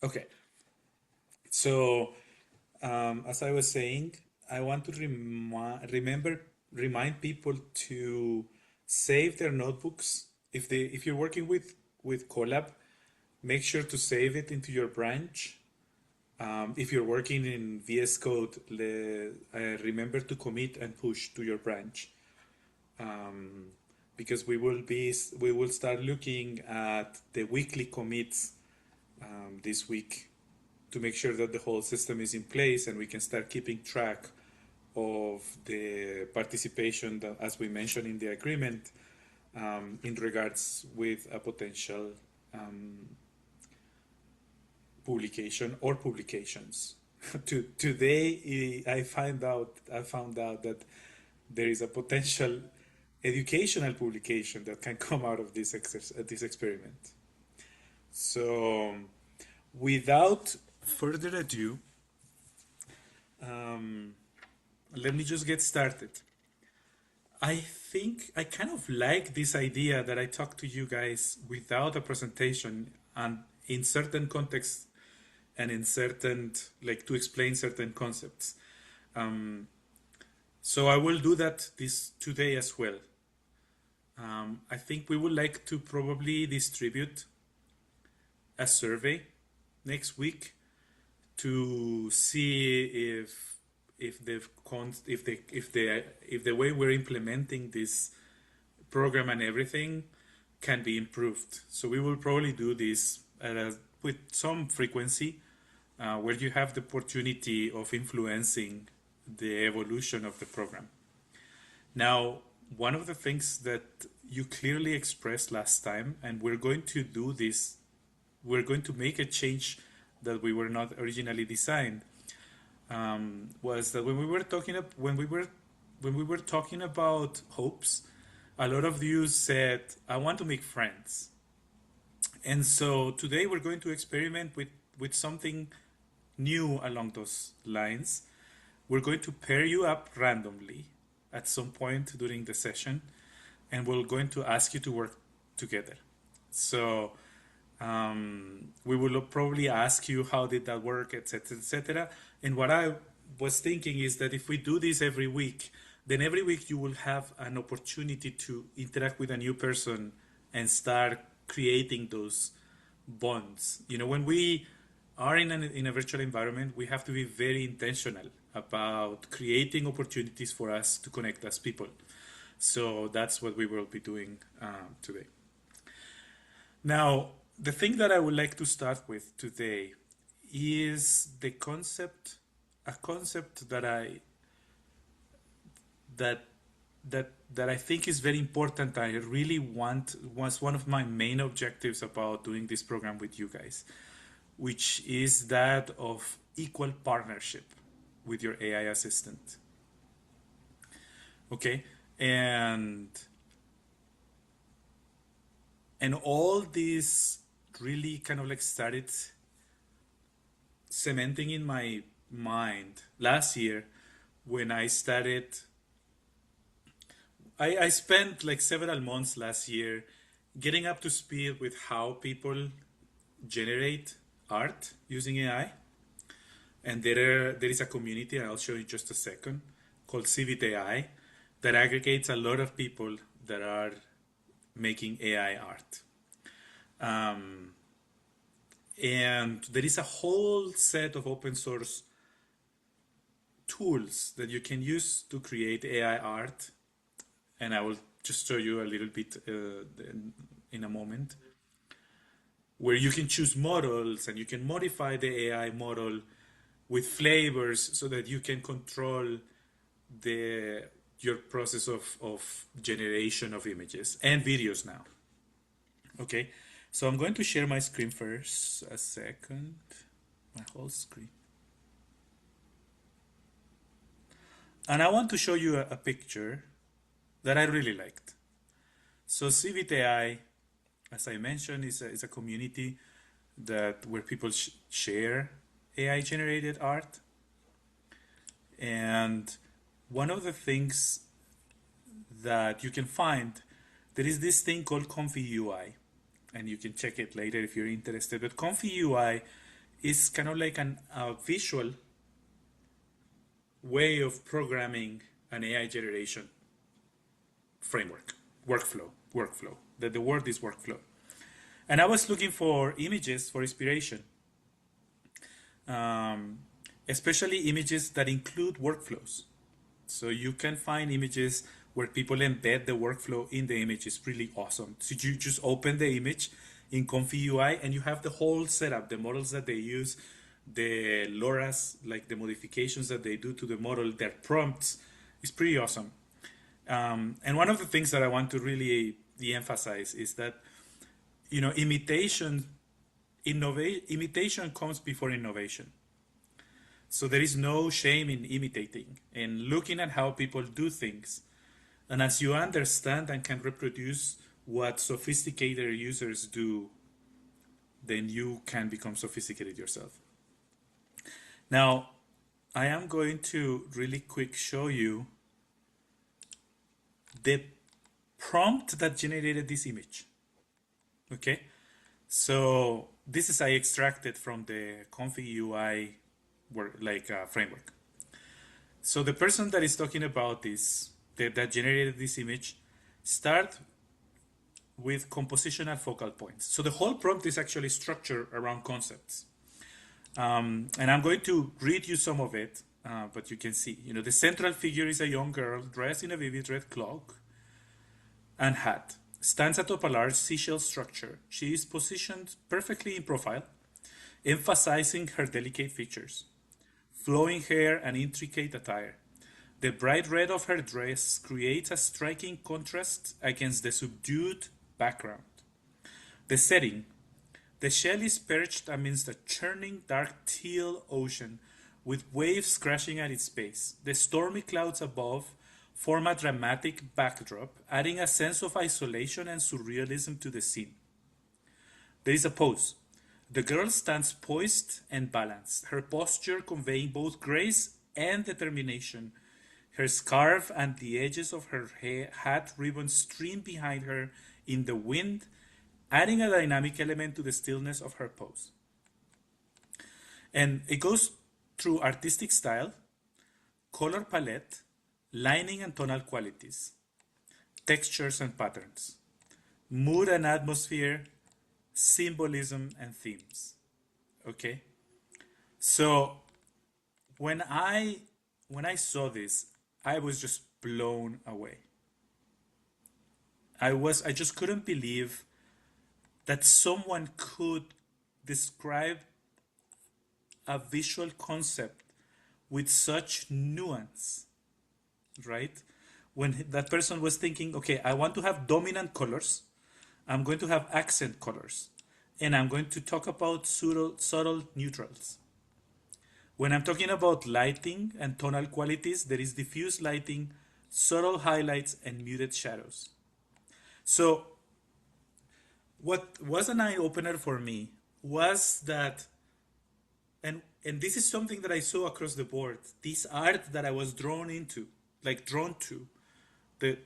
Okay, so as I was saying, I want to remind people to save their notebooks. If you're working with Colab, make sure to save it into your branch. If you're working in VS Code, remember to commit and push to your branch, because we will start looking at the weekly commits this week to make sure that the whole system is in place and we can start keeping track of the participation that, as we mentioned in the agreement, in regards with a potential publication or publications. Today, I found out that there is a potential educational publication that can come out of this experiment. So, without further ado, let me just get started. I think I kind of like this idea that I talk to you guys without a presentation and in certain contexts and in certain, like to explain certain concepts. So I will do that this today as well. I think we would like to probably distribute a survey next week to see if the way we're implementing this program and everything can be improved. So we will probably do this with some frequency, where you have the opportunity of influencing the evolution of the program. Now, one of the things that you clearly expressed last time, and we're going to do this, we're going to make a change that we were not originally designed, was that when we were talking about hopes, a lot of you said, "I want to make friends," and so today we're going to experiment with something new along those lines. We're going to pair you up randomly at some point during the session, and we're going to ask you to work together. So we will probably ask you how did that work, etc., etc. And what I was thinking is that if we do this every week, then every week you will have an opportunity to interact with a new person and start creating those bonds. You know, when we are in a virtual environment, we have to be very intentional about creating opportunities for us to connect as people. So that's what we will be doing today. Now, the thing that I would like to start with today is a concept that that I think is very important. I really was one of my main objectives about doing this program with you guys, which is that of equal partnership with your AI assistant. Okay, and all this really kind of like started cementing in my mind last year when I spent like several months last year getting up to speed with how people generate art using AI. And there is a community, and I'll show you in just a second, called CVTAI, that aggregates a lot of people that are making AI art. And there is a whole set of open source tools that you can use to create AI art. And I will just show you a little bit in a moment, where you can choose models and you can modify the AI model with flavors so that you can control your process of generation of images and videos now. Okay, so I'm going to share my screen first. A second, my whole screen. And I want to show you a picture that I really liked. So CVTI, as I mentioned, is a community where people share AI generated art. And one of the things that you can find, there is this thing called Comfy UI, and you can check it later if you're interested. But Comfy UI is kind of like a visual way of programming an AI generation framework, workflow. The word is workflow. And I was looking for images for inspiration, especially images that include workflows. So you can find images where people embed the workflow in the image. It's really awesome. So you just open the image in Comfy UI and you have the whole setup, the models that they use, the LoRa's, like the modifications that they do to the model, their prompts. It's pretty awesome. And one of the things that I want to really de-emphasize is that, imitation comes before innovation. So there is no shame in imitating and looking at how people do things. And as you understand and can reproduce what sophisticated users do, then you can become sophisticated yourself. Now, I am going to really quick show you the prompt that generated this image. Okay, so this is I extracted from the Comfy UI framework. So the person that is talking about this, that generated this image, start with compositional focal points. So the whole prompt is actually structured around concepts. And I'm going to read you some of it, but you can see, the central figure is a young girl dressed in a vivid red cloak and hat, stands atop a large seashell structure. She is positioned perfectly in profile, emphasizing her delicate features, flowing hair and intricate attire. The bright red of her dress creates a striking contrast against the subdued background. The setting. The shell is perched amidst a churning dark teal ocean with waves crashing at its base. The stormy clouds above form a dramatic backdrop, adding a sense of isolation and surrealism to the scene. There is a pose. The girl stands poised and balanced, her posture conveying both grace and determination. Her scarf and the edges of her hat ribbon stream behind her in the wind, adding a dynamic element to the stillness of her pose. And it goes through artistic style, color palette, lining and tonal qualities, textures and patterns, mood and atmosphere, symbolism and themes. Okay? So when I saw this, I was just blown away. I just couldn't believe that someone could describe a visual concept with such nuance, right? When that person was thinking, okay, I want to have dominant colors, I'm going to have accent colors, and I'm going to talk about subtle neutrals. When I'm talking about lighting and tonal qualities, there is diffuse lighting, subtle highlights, and muted shadows. So what was an eye-opener for me was that, and this is something that I saw across the board, this art that I was drawn to,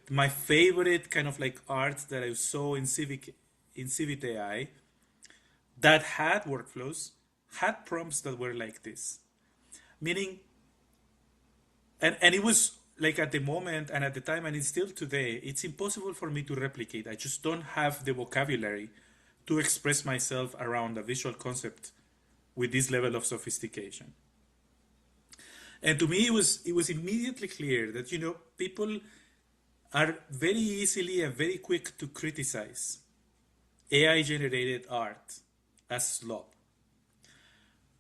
my favorite kind of like art that I saw in Civit AI that had workflows, had prompts that were like this. Meaning, and it was like at the moment and at the time and it's still today, it's impossible for me to replicate. I just don't have the vocabulary to express myself around a visual concept with this level of sophistication. And to me, it was immediately clear that, people are very easily and very quick to criticize AI generated art as slop.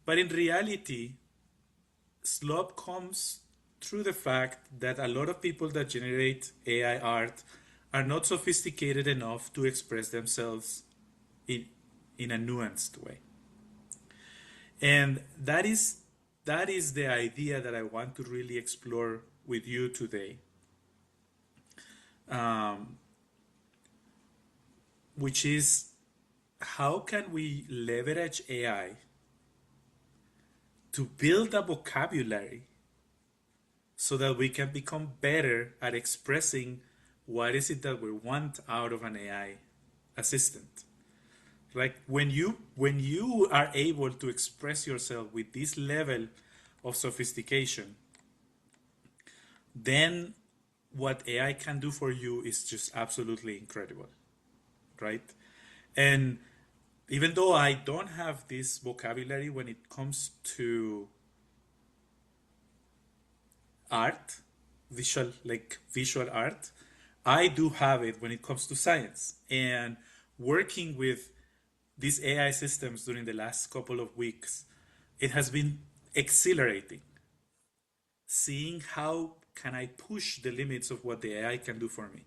But in reality, slop comes through the fact that a lot of people that generate AI art are not sophisticated enough to express themselves in a nuanced way. And that is the idea that I want to really explore with you today. Which is, how can we leverage AI to build a vocabulary so that we can become better at expressing what is it that we want out of an AI assistant? Like when you are able to express yourself with this level of sophistication, then what AI can do for you is just absolutely incredible, right? And even though I don't have this vocabulary when it comes to art, visual art, I do have it when it comes to science. And working with these AI systems during the last couple of weeks, it has been exhilarating seeing how can I push the limits of what the AI can do for me.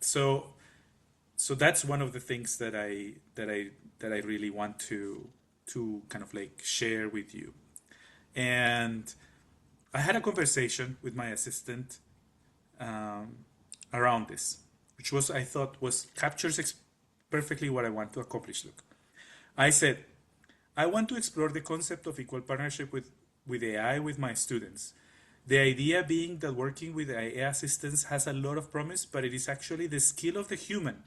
So that's one of the things that I really want to kind of like share with you. And I had a conversation with my assistant um, around this, which was I thought was captures perfectly what I want to accomplish. Look, I said I want to explore the concept of equal partnership with AI with my students. The idea being that working with AI assistants has a lot of promise, but it is actually the skill of the human,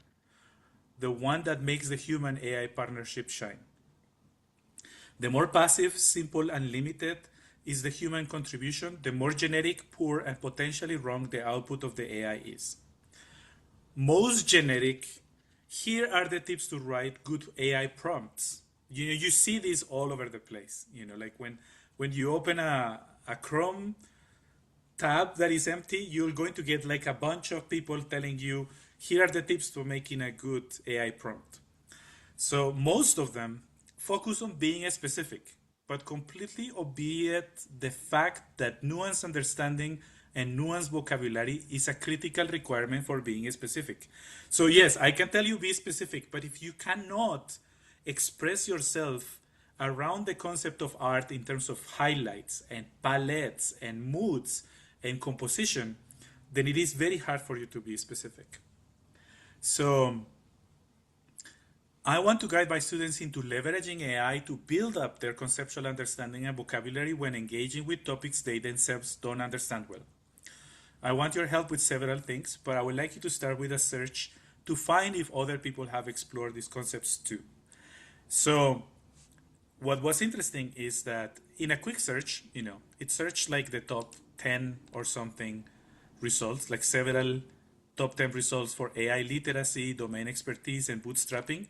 the one that makes the human AI partnership shine. The more passive, simple, and limited is the human contribution, the more generic, poor, and potentially wrong the output of the AI is. Most generic, here are the tips to write good AI prompts. You see this all over the place. Like when you open a Chrome tab that is empty, you're going to get like a bunch of people telling you, here are the tips to making a good AI prompt. So most of them focus on being specific, but completely obviate the fact that nuanced understanding and nuanced vocabulary is a critical requirement for being specific. So yes, I can tell you be specific, but if you cannot express yourself around the concept of art in terms of highlights and palettes and moods and composition, then it is very hard for you to be specific. So I want to guide my students into leveraging AI to build up their conceptual understanding and vocabulary when engaging with topics they themselves don't understand well. I want your help with several things, but I would like you to start with a search to find if other people have explored these concepts too. So what was interesting is that in a quick search, it searched like the top 10 or something results, like several top 10 results for AI literacy, domain expertise, and bootstrapping.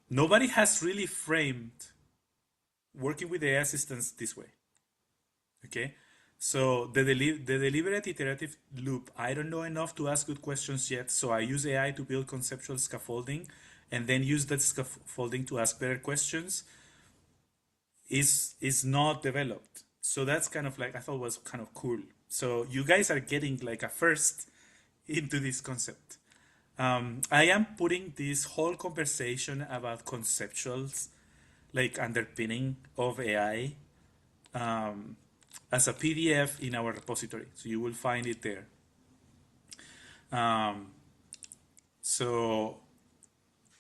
Nobody has really framed working with AI assistants this way. Okay? So the deliberate iterative loop, I don't know enough to ask good questions yet, so I use AI to build conceptual scaffolding and then use that scaffolding to ask better questions, is not developed. So that's kind of like I thought was kind of cool. So you guys are getting like a first into this concept. I am putting this whole conversation about conceptuals, like underpinning of AI, as a PDF in our repository. So you will find it there. So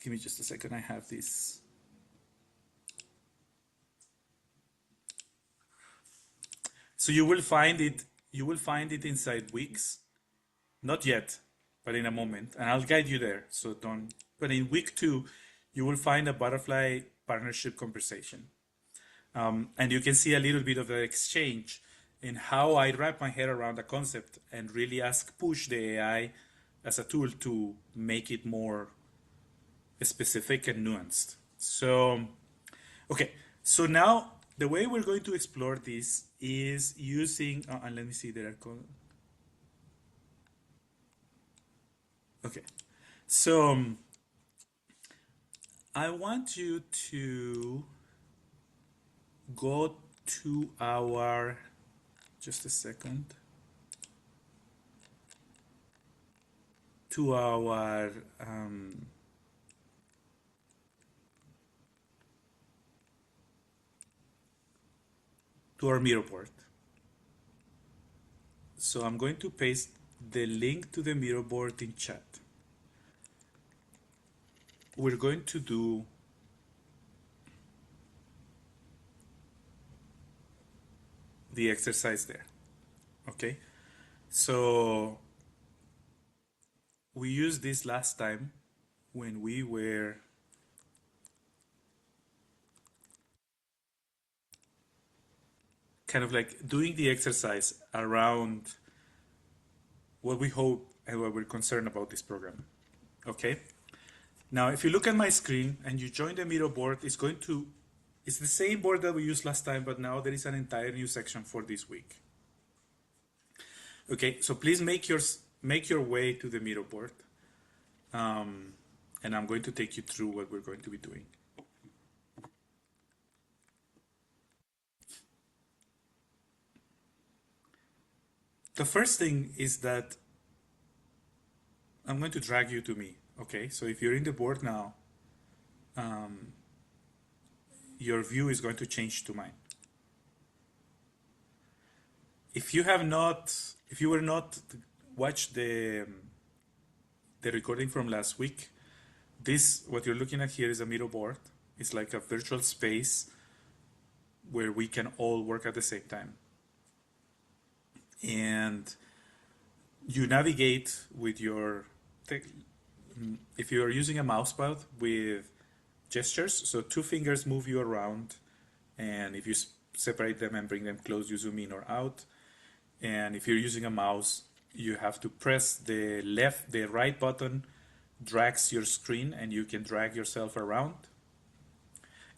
give me just a second. I have this. So you will find it. You will find it inside weeks. Not yet, but in a moment, and I'll guide you there. So don't. But in week 2, you will find a butterfly partnership conversation, and you can see a little bit of the exchange in how I wrap my head around a concept and really push the AI as a tool to make it more specific and nuanced. So, okay, so now the way we're going to explore this is using, and let me see, there are, okay, so I want you to go to our, just a second, to our Miro board. So I'm going to paste the link to the Miro board in chat. We're going to do the exercise there. Okay, so we used this last time when we were kind of like doing the exercise around what we hope and what we're concerned about this program. Okay? Now, if you look at my screen and you join the Miro board, it's the same board that we used last time, but now there is an entire new section for this week. Okay, so please make your way to the Miro board, and I'm going to take you through what we're going to be doing. The first thing is that I'm going to drag you to me. Okay, so if you're in the board now, your view is going to change to mine. If you were not watched the recording from last week, what you're looking at here is a Miro board. It's like a virtual space where we can all work at the same time. And you navigate with if you are using a mousepad with gestures, so 2 fingers move you around, and if you separate them and bring them close, you zoom in or out. And if you're using a mouse, you have to press the right button drags your screen, and you can drag yourself around,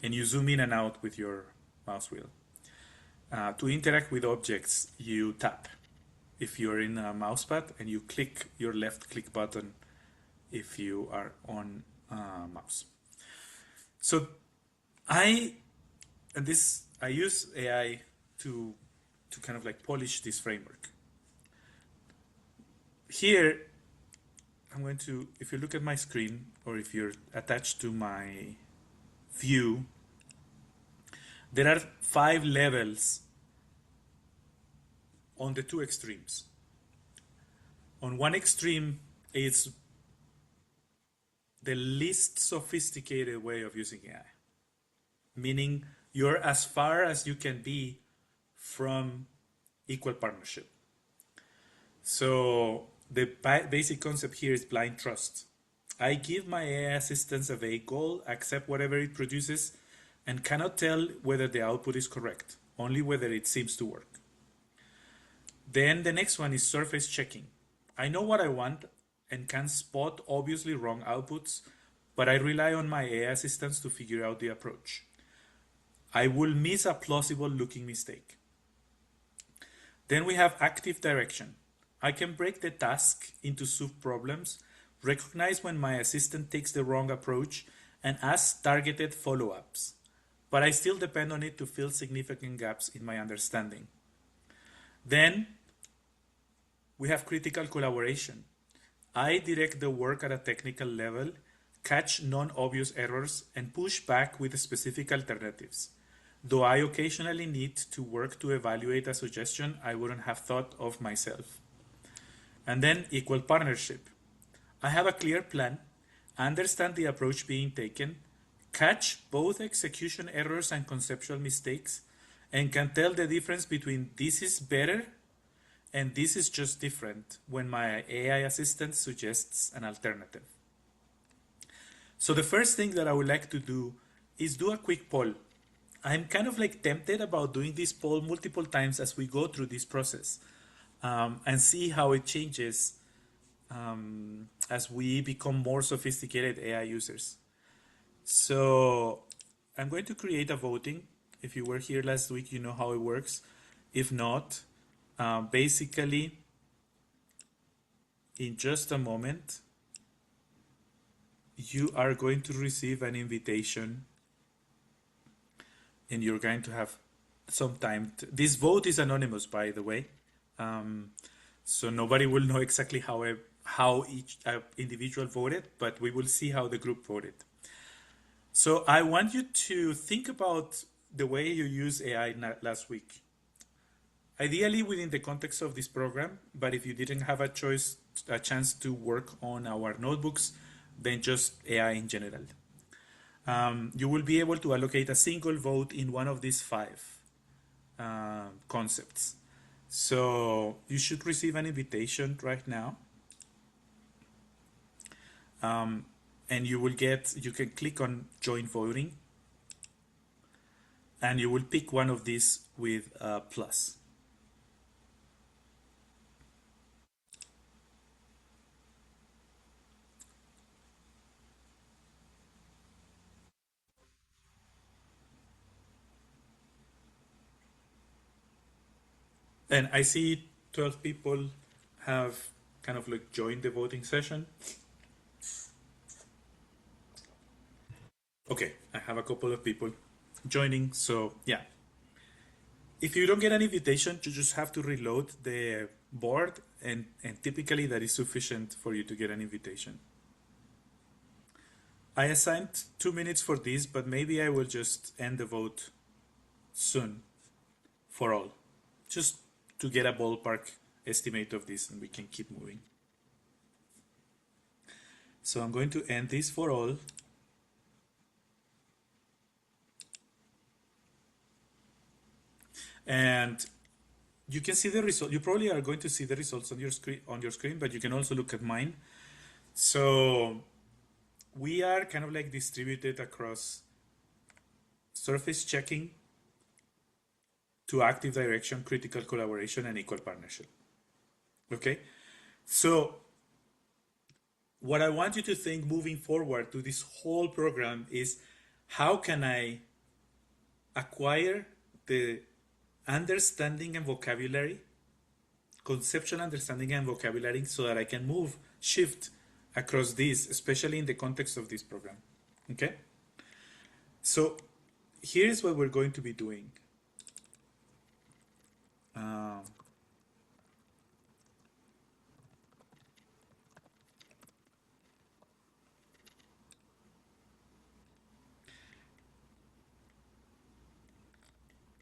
and you zoom in and out with your mouse wheel. To interact with objects, you tap if you're in a mousepad, and you click your left click button if you are on a mouse. So I use AI to kind of like polish this framework. Here, if you look at my screen, or if you're attached to my view, there are 5 levels on the 2 extremes. On one extreme, it's the least sophisticated way of using AI, meaning you're as far as you can be from equal partnership. So the basic concept here is blind trust. I give my AI assistance a vague goal, accept whatever it produces, and cannot tell whether the output is correct, only whether it seems to work. Then the next one is surface checking. I know what I want and can spot obviously wrong outputs, but I rely on my AI assistance to figure out the approach. I will miss a plausible looking mistake. Then we have active direction. I can break the task into sub-problems, recognize when my assistant takes the wrong approach, and ask targeted follow-ups. But I still depend on it to fill significant gaps in my understanding. Then we have critical collaboration. I direct the work at a technical level, catch non-obvious errors, and push back with specific alternatives. Though I occasionally need to work to evaluate a suggestion I wouldn't have thought of myself. And then equal partnership. I have a clear plan, understand the approach being taken, catch both execution errors and conceptual mistakes, and can tell the difference between this is better and this is just different when my AI assistant suggests an alternative. So the first thing that I would like to do is do a quick poll. I'm kind of like tempted about doing this poll multiple times as we go through this process, and see how it changes as we become more sophisticated AI users. So I'm going to create a voting. If you were here last week, you know how it works. If not, basically, in just a moment, you are going to receive an invitation, and you're going to have some time. This vote is anonymous, by the way, so nobody will know exactly how each individual voted, but we will see how the group voted. So I want you to think about the way you use AI last week. Ideally within the context of this program, but if you didn't have a chance to work on our notebooks, then just AI in general. You will be able to allocate a single vote in one of these 5 concepts. So you should receive an invitation right now. and you can click on join voting, and you will pick one of these with a plus. And I see 12 people have kind of like joined the voting session. Okay, I have a couple of people joining, so yeah. If you don't get an invitation, you just have to reload the board, and typically that is sufficient for you to get an invitation. I assigned 2 minutes for this, but maybe I will just end the vote soon for all, just to get a ballpark estimate of this, and we can keep moving. So I'm going to end this for all. And you can see the result. You probably are going to see the results on your screen, but you can also look at mine. So we are kind of like distributed across surface checking to active direction, critical collaboration, and equal partnership. Okay, so what I want you to think moving forward to this whole program is, how can I acquire the understanding and vocabulary, conceptual understanding and vocabulary, so that I can shift across this, especially in the context of this program. Okay? So here's what we're going to be doing.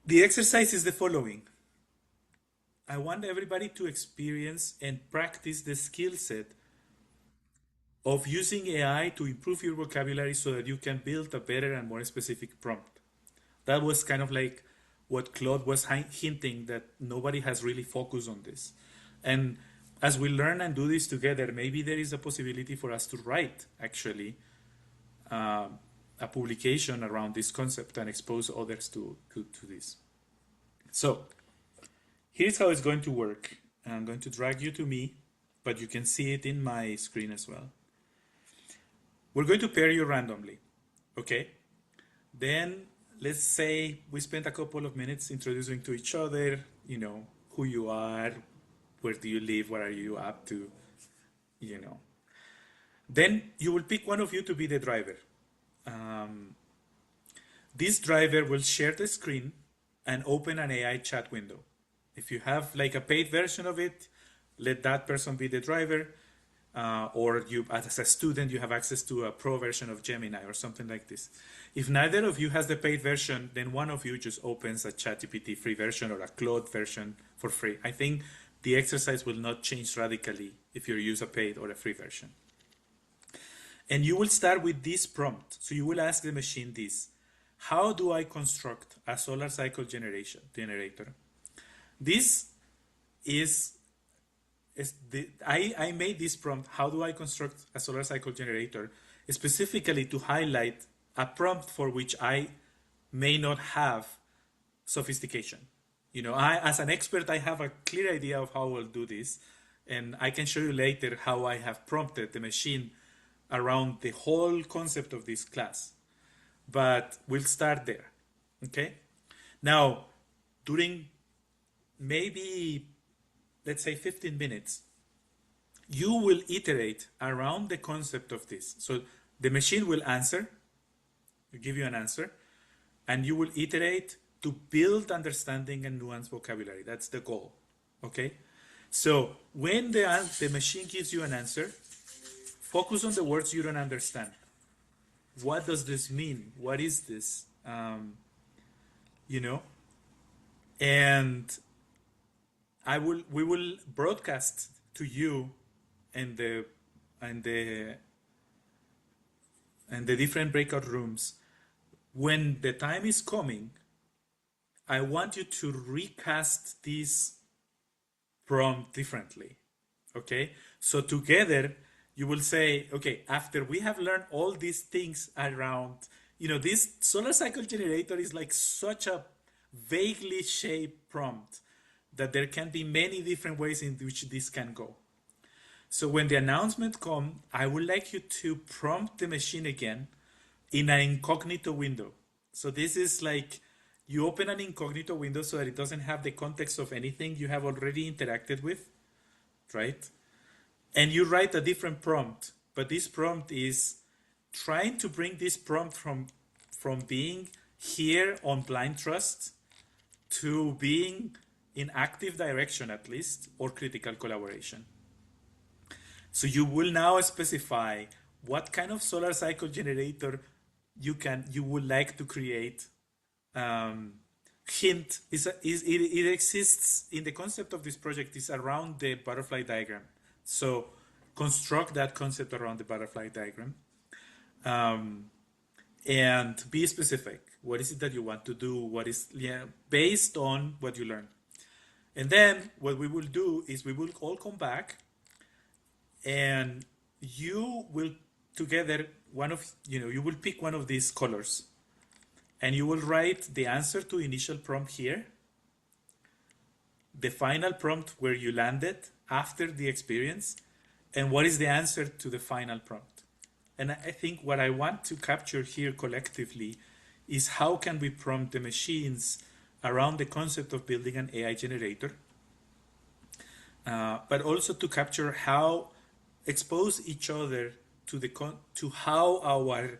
The exercise is the following. I want everybody to experience and practice the skill set of using AI to improve your vocabulary so that you can build a better and more specific prompt. That was kind of like what Claude was hinting, that nobody has really focused on this. And as we learn and do this together, maybe there is a possibility for us to write actually a publication around this concept and expose others to this. So here's how it's going to work. I'm going to drag you to me, but you can see it in my screen as well. We're going to pair you randomly, okay? Then let's say we spent a couple of minutes introducing to each other, you know, who you are, where do you live, what are you up to, you know. Then you will pick one of you to be the driver. This driver will share the screen and open an AI chat window. If you have like a paid version of it, let that person be the driver. Or you, as a student, you have access to a pro version of Gemini or something like this. If neither of you has the paid version, then one of you just opens a ChatGPT free version or a Claude version for free. I think the exercise will not change radically if you use a paid or a free version. And you will start with this prompt. So you will ask the machine this: how do I construct a solar cycle generator? This is I made this prompt, how do I construct a solar cycle generator, specifically to highlight a prompt for which I may not have sophistication. You know, as an expert, I have a clear idea of how I'll do this, and I can show you later how I have prompted the machine around the whole concept of this class. But we'll start there, okay? Now, during maybe, let's say 15 minutes, you will iterate around the concept of this. So the machine will give you an answer, and you will iterate to build understanding and nuanced vocabulary. That's the goal, okay? So when the machine gives you an answer, focus on the words you don't understand. What does this mean? What is this? You know? And we will broadcast to you and the different breakout rooms. When the time is coming, I want you to recast this prompt differently. Okay? So together You will say, okay, after we have learned all these things around, this solar cycle generator is like such a vaguely shaped prompt that there can be many different ways in which this can go. So when the announcement comes, I would like you to prompt the machine again in an incognito window. So this is like you open an incognito window so that it doesn't have the context of anything you have already interacted with, right? And you write a different prompt, but this prompt is trying to bring this prompt from being here on blind trust to being in active direction at least, or critical collaboration. So you will now specify what kind of solar cycle generator you would like to create. Hint it exists in the concept of this project is around the butterfly diagram. So construct that concept around the butterfly diagram, and be specific. What is it that you want to do? What is based on what you learn? And then what we will do is we will all come back, and you will together you will pick one of these colors, and you will write the answer to initial prompt here, the final prompt where you landed after the experience, and what is the answer to the final prompt. And I think what I want to capture here collectively is how can we prompt the machines around the concept of building an AI generator, but also to capture how expose each other to how our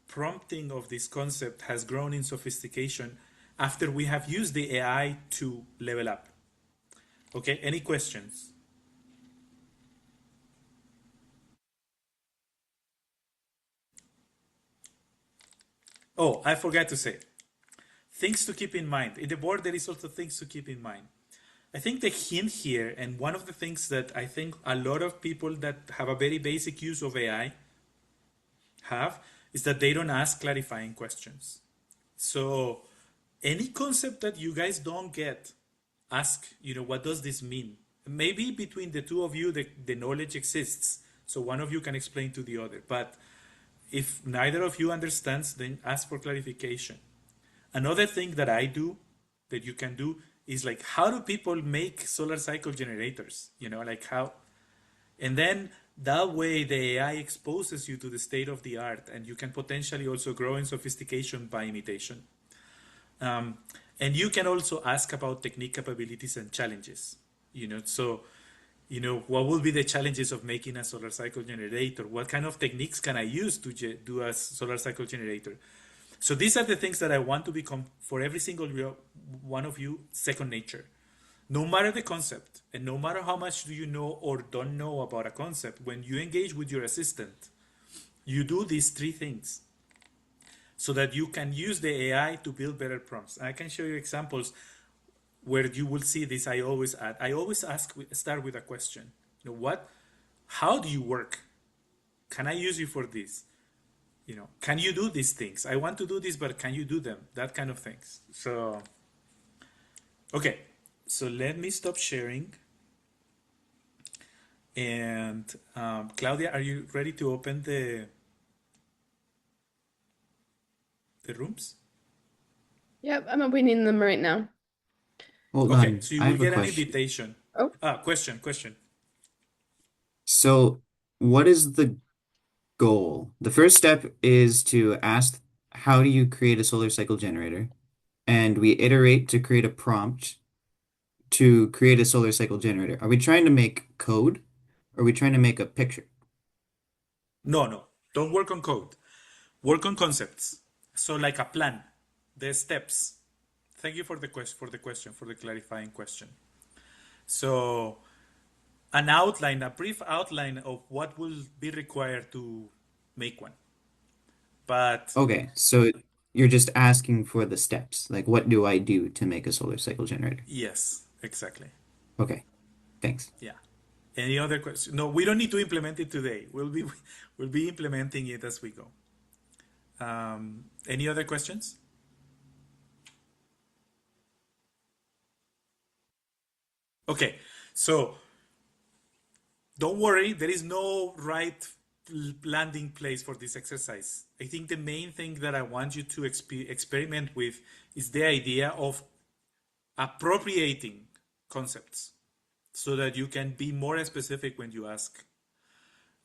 prompting of this concept has grown in sophistication after we have used the AI to level up. Okay, any questions? Oh, I forgot to say, things to keep in mind. In the board, there is also things to keep in mind. I think the hint here, and one of the things that I think a lot of people that have a very basic use of AI have, is that they don't ask clarifying questions. So any concept that you guys don't get, ask, what does this mean? Maybe between the two of you, the knowledge exists. So one of you can explain to the other. But if neither of you understands, then ask for clarification. Another thing that I do, that you can do, is like, how do people make solar cycle generators? Like how, and then that way the AI exposes you to the state of the art, and you can potentially also grow in sophistication by imitation. And you can also ask about technique capabilities and challenges. So, what will be the challenges of making a solar cycle generator? What kind of techniques can I use to do a solar cycle generator? So these are the things that I want to become for every single one of you, second nature. No matter the concept, and no matter how much do you know or don't know about a concept, when you engage with your assistant, you do these three things so that you can use the AI to build better prompts. I can show you examples where you will see this. I always start with a question. How do you work? Can I use you for this? Can you do these things? I want to do this, but can you do them? That kind of things. So, okay. So let me stop sharing. And Claudia, are you ready to open the rooms? Yep, I'm opening them right now. Hold Okay, on, so you I will have a get an question. invitation. Oh, Question. So, what is the goal? The first step is to ask, how do you create a solar cycle generator? And we iterate to create a prompt to create a solar cycle generator. Are we trying to make code? Or are we trying to make a picture? No. Don't work on code. Work on concepts. So like a plan, the steps. Thank you for the question, for the clarifying question. So a brief outline of what will be required to make one. But Okay, so you're just asking for the steps. Like, what do I do to make a solar cycle generator? yes, exactly. Okay, thanks. Yeah. Any other question? No, we don't need to implement it today. We'll be implementing it as we go. Any other questions? Okay, so don't worry, there is no right landing place for this exercise. I think the main thing that I want you to experiment with is the idea of appropriating concepts so that you can be more specific when you ask.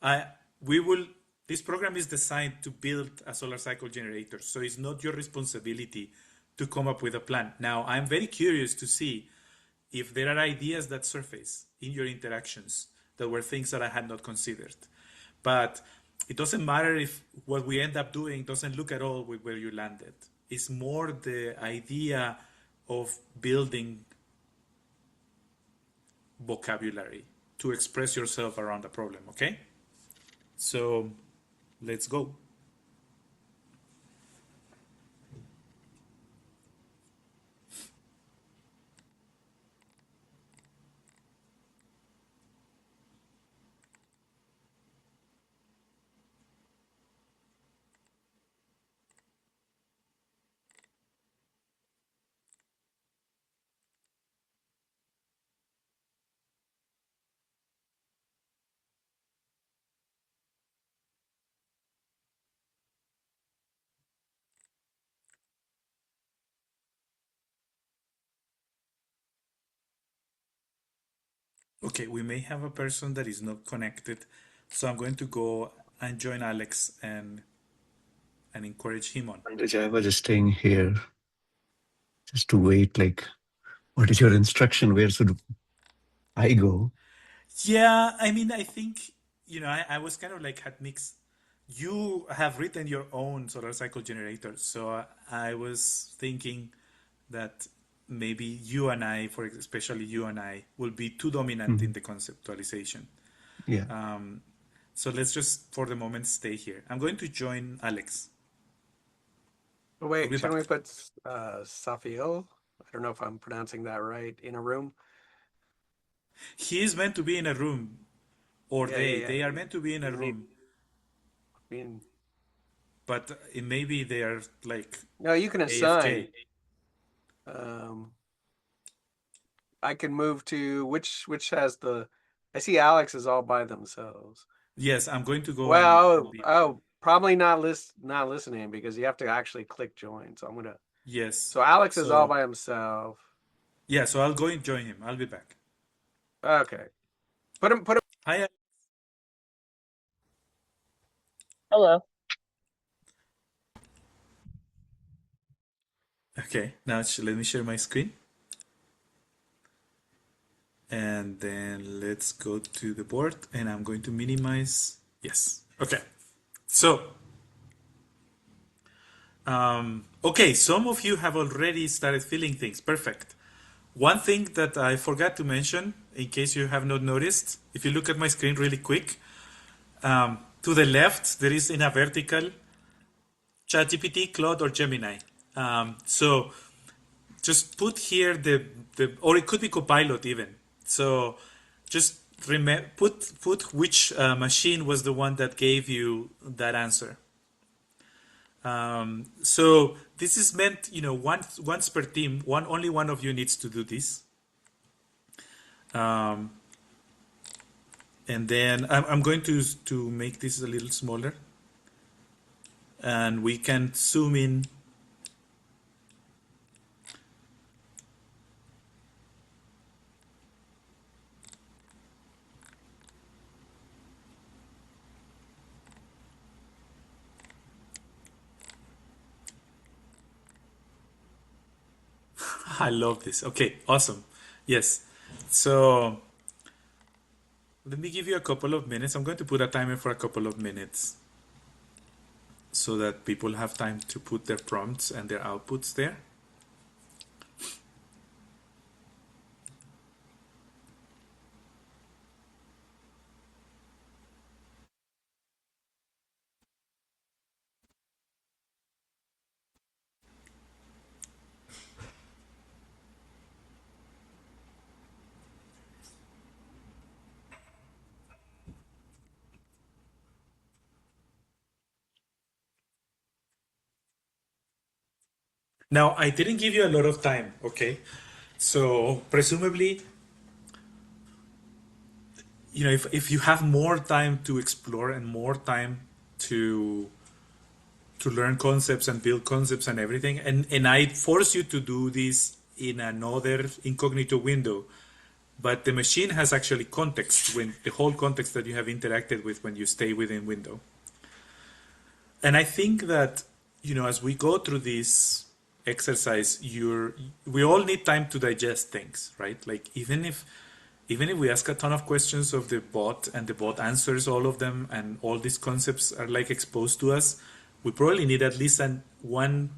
I we will this program is designed to build a solar cycle generator, so it's not your responsibility to come up with a plan. Now, I'm very curious to see if there are ideas that surface in your interactions that were things that I had not considered. But it doesn't matter if what we end up doing doesn't look at all with where you landed. It's more the idea of building vocabulary to express yourself around a problem, okay? So let's go. Okay, we may have a person that is not connected, so I'm going to go and join Alex and encourage him on. Andrej, I was just staying here just to wait. Like, what is your instruction? Where should I go? Yeah, I mean, I think, I was kind of like had mixed. You have written your own solar cycle generator, so I was thinking that maybe you and I, for especially you and I, will be too dominant in Mhm. the conceptualization. Yeah. So let's just, for the moment, stay here. I'm going to join Alex. I'll be Wait, shouldn't we back. put Safiel? I don't know if I'm pronouncing that right. In a room? He is meant to be in a room, or Yeah, yeah, they yeah. are meant to be in a You need. room, I mean, but maybe they are like no, you can assign. AFK. Um, I can move to which has the. I see Alex is all by themselves. Yes, I'm going to go and Well, be. probably not listening because you have to actually click join. So I'm gonna. Yes. So Alex is all So by himself. yeah, so I'll go and join him. I'll be back. Okay, put him. Hi. Hello. Okay, now let me share my screen. And then let's go to the board and I'm going to minimize. Yes. Okay. So, okay, some of you have already started filling things. Perfect. One thing that I forgot to mention, in case you have not noticed, if you look at my screen really quick, to the left, there is in a vertical ChatGPT, Claude, or Gemini. So just put here or it could be Copilot even. So just put which machine was the one that gave you that answer. So this is meant, once per team. Only one of you needs to do this. And then I'm going to make this a little smaller, and we can zoom in. I love this. Okay, awesome. Yes. So let me give you a couple of minutes. I'm going to put a timer for a couple of minutes so that people have time to put their prompts and their outputs there. Now, I didn't give you a lot of time, okay? So presumably if you have more time to explore and more time to learn concepts and build concepts and everything, and I force you to do this in another incognito window, but the machine has actually context, when the whole context that you have interacted with when you stay within window. And I think that, as we go through this exercise, we all need time to digest things, right? Like even if we ask a ton of questions of the bot and the bot answers all of them and all these concepts are like exposed to us, we probably need at least one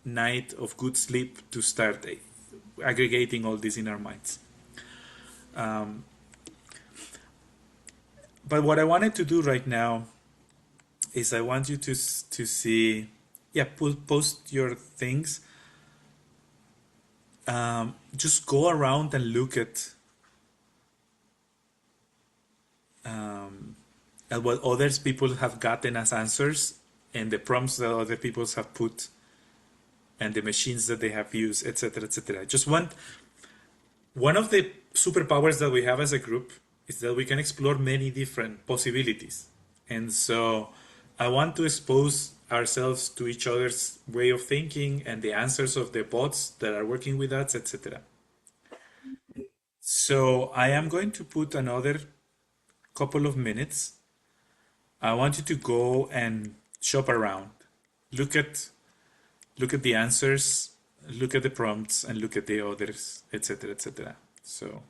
night of good sleep to start aggregating all this in our minds. But what I wanted to do right now is I want you to see, yeah, post your things. Just go around and look at what others people have gotten as answers and the prompts that other people have put and the machines that they have used, etc., etc. Just one of the superpowers that we have as a group is that we can explore many different possibilities. And so I want to expose ourselves to each other's way of thinking and the answers of the bots that are working with us, etc. So I am going to put another couple of minutes. I want you to go and shop around. Look at the answers, look at the prompts, and look at the others, etc., etc. So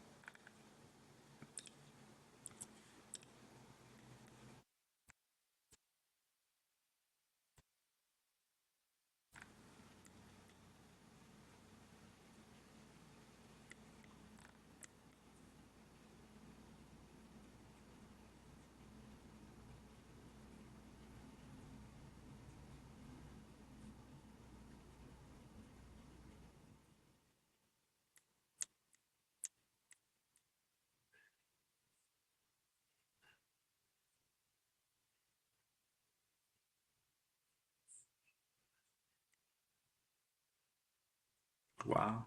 wow.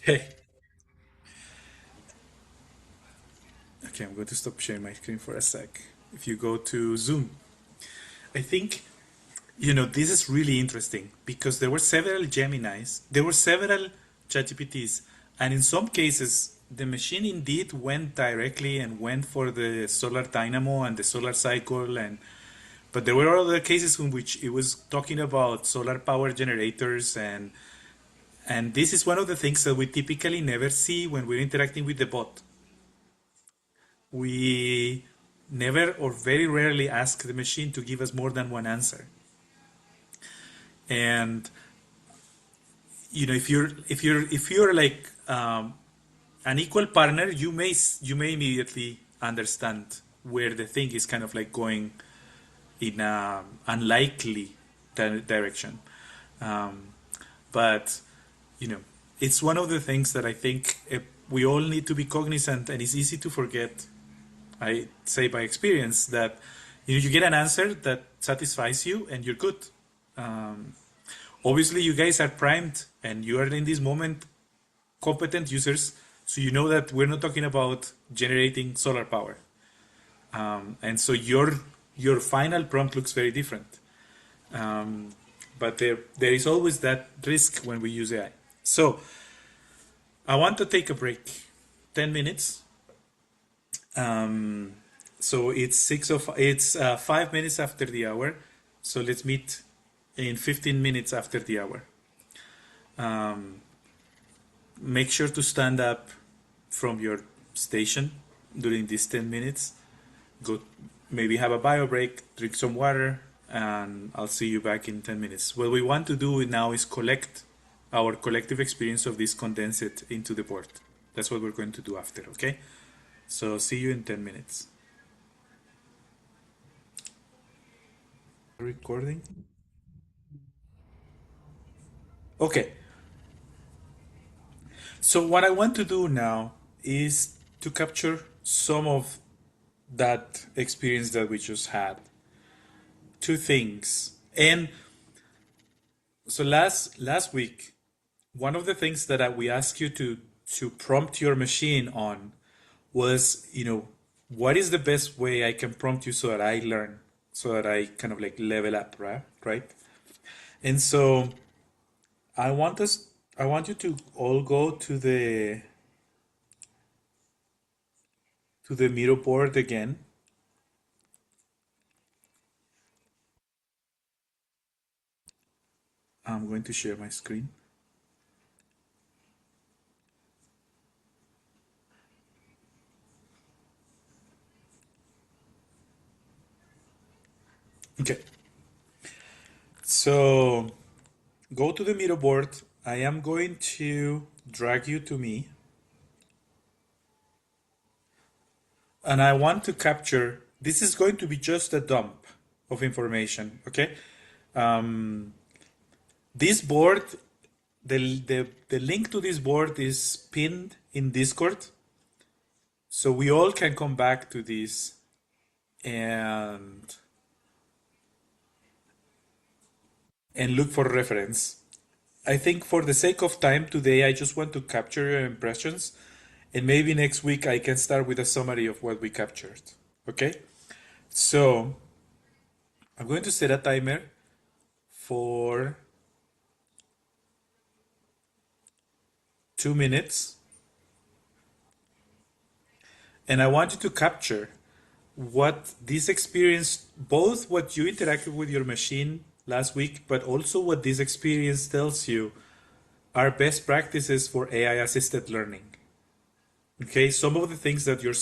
Okay. Okay, I'm going to stop sharing my screen for a sec. If you go to Zoom, I think this is really interesting because there were several Geminis, there were several ChatGPTs, and in some cases, the machine indeed went directly and went for the solar dynamo and the solar cycle, but there were other cases in which it was talking about solar power generators, and this is one of the things that we typically never see when we're interacting with the bot. We never or very rarely ask the machine to give us more than one answer. And if you're like an equal partner, you may immediately understand where the thing is kind of like going in a unlikely direction. Um, but you know, it's one of the things that I think we all need to be cognizant, and it's easy to forget. I say by experience that you get an answer that satisfies you, and you're good. Um, Obviously, you guys are primed, and you are in this moment competent users, so you know that we're not talking about generating solar power, and so your final prompt looks very different. Um, but there is always that risk when we use AI. So I want to take a break, 10 minutes. Um, so it's 5 minutes after the hour. So let's meet in 15 minutes after the hour. Um, Make sure to stand up from your station during these 10 minutes. Go maybe have a bio break, drink some water, and I'll see you back in 10 minutes. What we want to do now is collect our collective experience of this, condense it into the board. That's what we're going to do after, okay? So see you in 10 minutes. Recording? Okay. So what I want to do now is to capture some of that experience that we just had. Two things. And so last week, one of the things that we asked you to prompt your machine on was, what is the best way I can prompt you so that I learn, so that I kind of like level up, right? Right? And so I want you to all go to the Miro board again. I'm going to share my screen. Okay. So go to the Miro board. I am going to drag you to me, and I want to capture. This is going to be just a dump of information. Okay. Um, this board, the link to this board is pinned in Discord, so we all can come back to this and look for reference. I think for the sake of time today, I just want to capture your impressions, and maybe next week I can start with a summary of what we captured. Okay? So I'm going to set a timer for 2 minutes, and I want you to capture what this experience, both what you interacted with your machine last week, but also what this experience tells you are best practices for AI assisted learning. Okay, some of the things that you're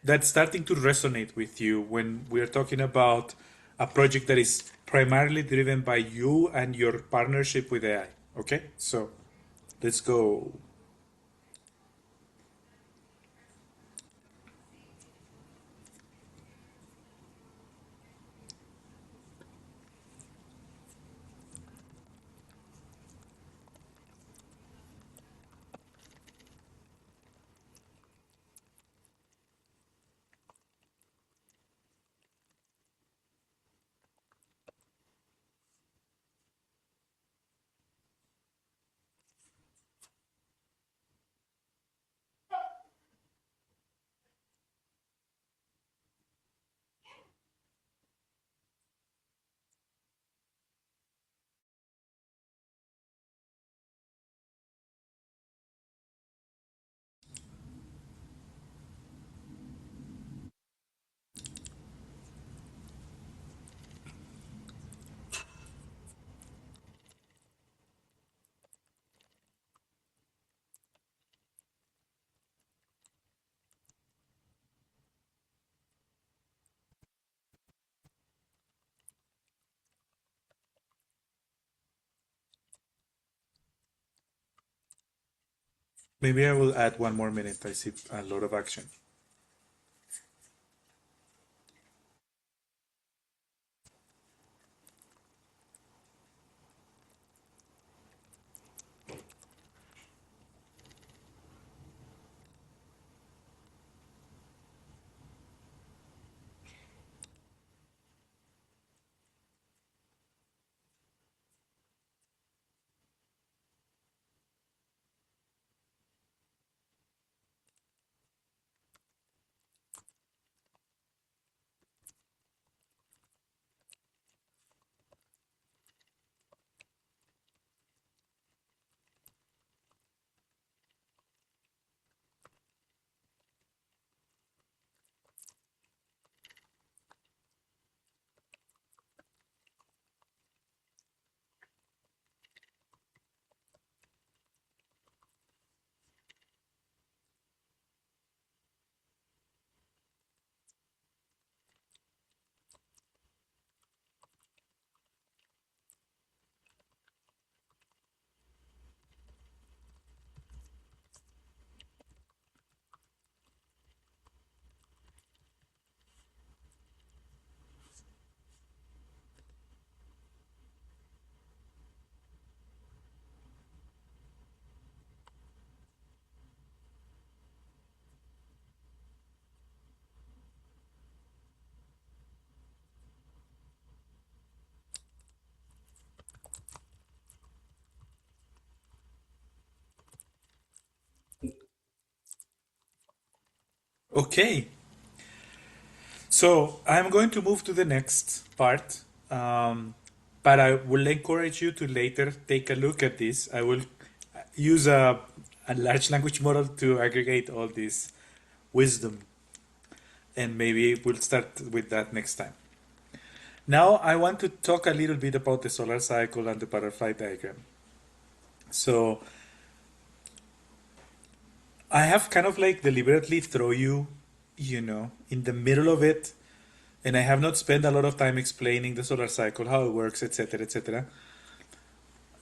that's starting to resonate with you when we're talking about a project that is primarily driven by you and your partnership with AI. Okay, so let's go. Maybe I will add 1 more minute. I see a lot of action. Okay, so I'm going to move to the next part, but I will encourage you to later take a look at this. I will use a large language model to aggregate all this wisdom, and maybe we'll start with that next time. Now, I want to talk a little bit about the solar cycle and the butterfly diagram. So, I have kind of like deliberately throw you, in the middle of it, and I have not spent a lot of time explaining the solar cycle, how it works, etc., etc.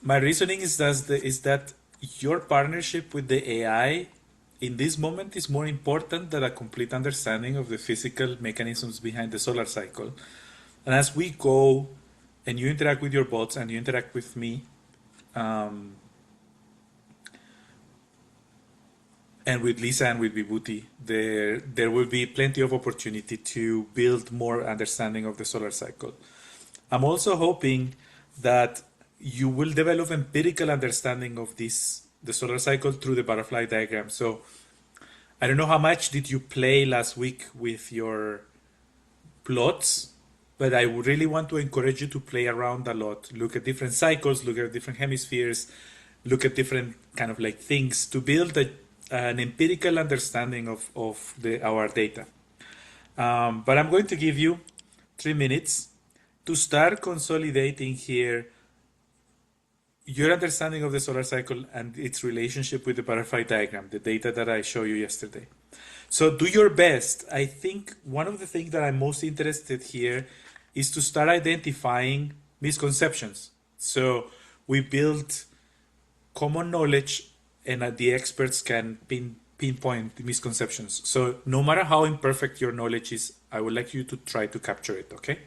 My reasoning is that your partnership with the AI in this moment is more important than a complete understanding of the physical mechanisms behind the solar cycle. And as we go and you interact with your bots and you interact with me, um, and with Lisa and with Vibhuti, there will be plenty of opportunity to build more understanding of the solar cycle. I'm also hoping that you will develop empirical understanding of the solar cycle through the butterfly diagram. So I don't know how much did you play last week with your plots, but I would really want to encourage you to play around a lot. Look at different cycles, look at different hemispheres, look at different kind of like things to build an empirical understanding of our data. But I'm going to give you 3 minutes to start consolidating here your understanding of the solar cycle and its relationship with the butterfly diagram, the data that I showed you yesterday. So do your best. I think one of the things that I'm most interested here is to start identifying misconceptions. So we build common knowledge and the experts can pinpoint the misconceptions. So no matter how imperfect your knowledge is, I would like you to try to capture it, okay?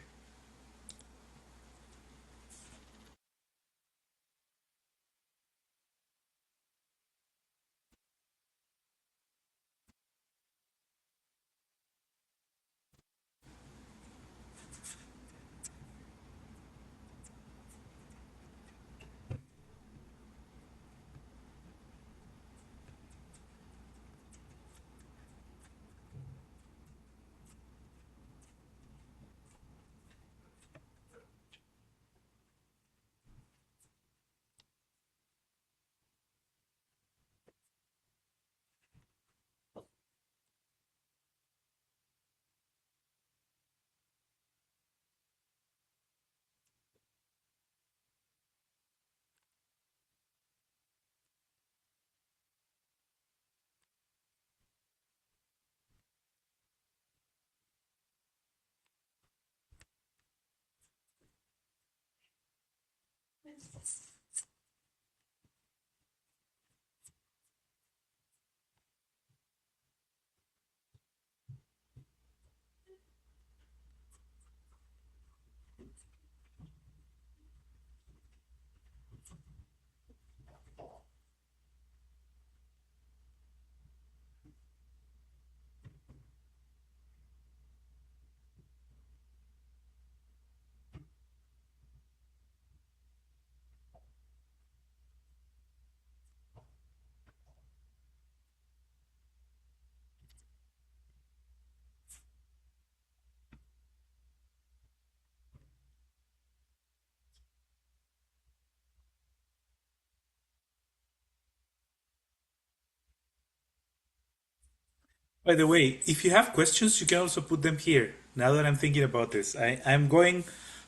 By the way, if you have questions, you can also put them here. Now that I'm thinking about this, I'm going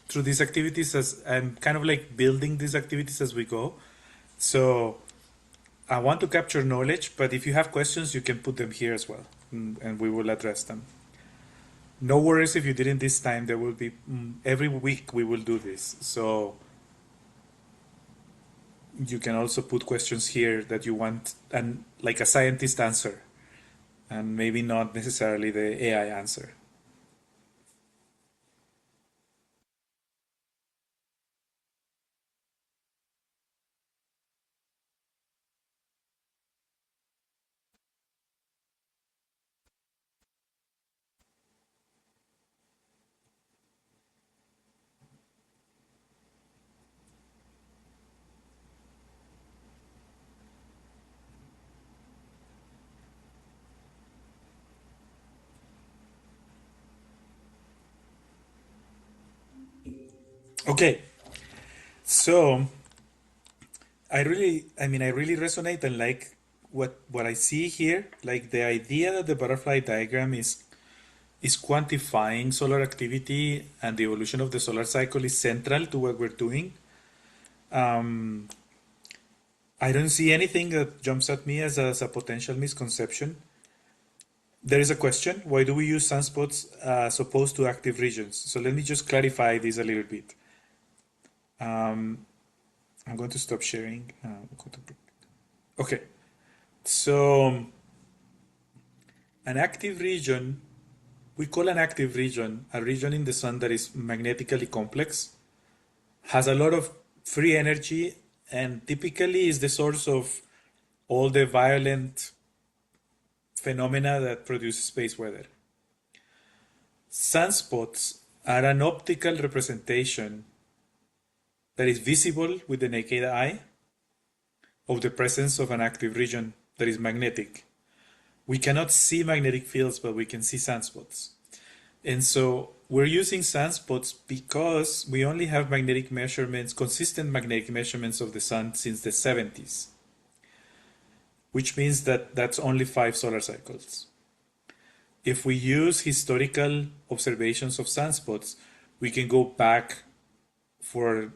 through these activities as I'm kind of like building these activities as we go. So I want to capture knowledge, but if you have questions, you can put them here as well, and we will address them. No worries if you didn't this time. There will be every week we will do this. So you can also put questions here that you want and like a scientist answer, and maybe not necessarily the AI answer. Okay, so I really resonate and like what I see here. Like the idea that the butterfly diagram is quantifying solar activity and the evolution of the solar cycle is central to what we're doing. Um, I don't see anything that jumps at me as a potential misconception. There is a question: why do we use sunspots as opposed to active regions? So let me just clarify this a little bit. Um, I'm going to stop sharing. Okay, so an active region, we call an active region a region in the sun that is magnetically complex, has a lot of free energy, and typically is the source of all the violent phenomena that produce space weather. Sunspots are an optical representation that is visible with the naked eye of the presence of an active region that is magnetic. We cannot see magnetic fields, but we can see sunspots. And so we're using sunspots because we only have magnetic measurements, consistent magnetic measurements of the sun since the 70s, which means that that's only 5 solar cycles. If we use historical observations of sunspots, we can go back for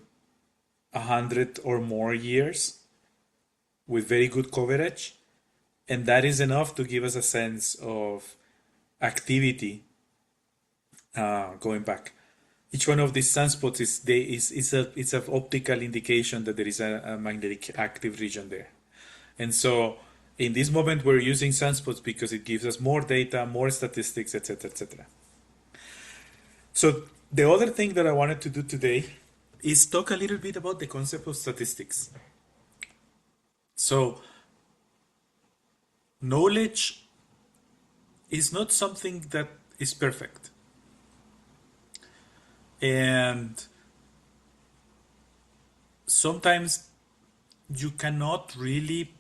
100 or more years with very good coverage, and that is enough to give us a sense of activity going back. Each one of these sunspots is an optical indication that there is a magnetic active region there. And so in this moment, we're using sunspots because it gives us more data, more statistics, etc., etc. So the other thing that I wanted to do today is talk a little bit about the concept of statistics. So knowledge is not something that is perfect. And sometimes you cannot really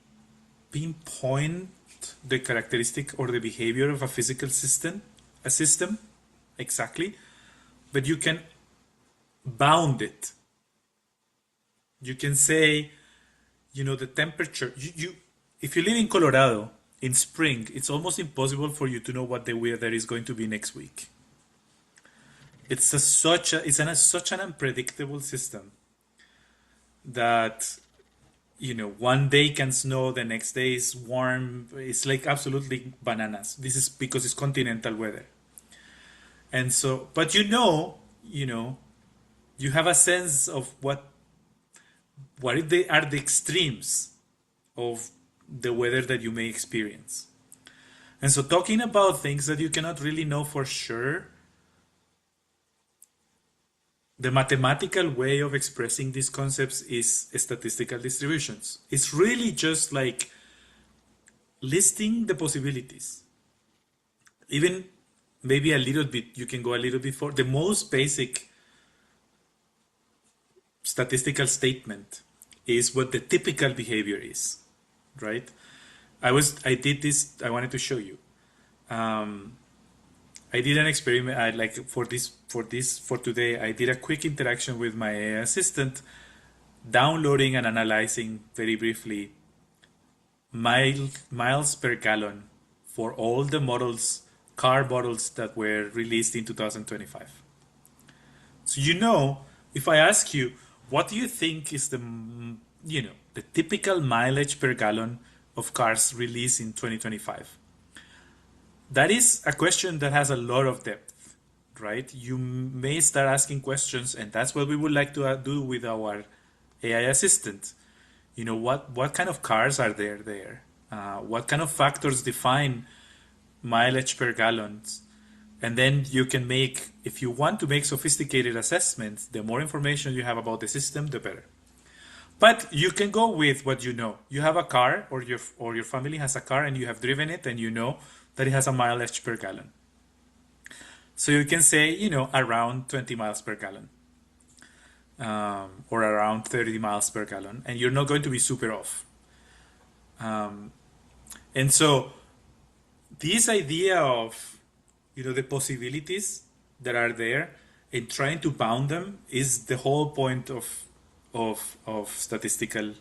pinpoint the characteristic or the behavior of a physical system, exactly, but you can bound it. You can say, the temperature. If you live in Colorado in spring, it's almost impossible for you to know what the weather is going to be next week. It's such an unpredictable system that one day can snow, the next day is warm. It's like absolutely bananas. This is because it's continental weather. And so, but you have a sense of what are the extremes of the weather that you may experience. And so talking about things that you cannot really know for sure, the mathematical way of expressing these concepts is statistical distributions. It's really just like listing the possibilities. Even maybe a little bit, you can go a little bit for the most basic statistical statement is what the typical behavior is, right? I did this, I wanted to show you. I did an experiment. For today, I did a quick interaction with my AI assistant, downloading and analyzing very briefly miles per gallon for all the models, car models that were released in 2025. So if I ask you, what do you think is the typical mileage per gallon of cars released in 2025? That is a question that has a lot of depth, right? You may start asking questions, and that's what we would like to do with our AI assistant. What kind of cars are there? What kind of factors define mileage per gallon? And then you can make, if you want to make sophisticated assessments, the more information you have about the system, the better. But you can go with what you know. You have a car, or your family has a car, and you have driven it, and you know that it has a mileage per gallon. So you can say, around 20 miles per gallon, or around 30 miles per gallon, and you're not going to be super off. And so this idea of, the possibilities that are there and trying to bound them is the whole point of statistical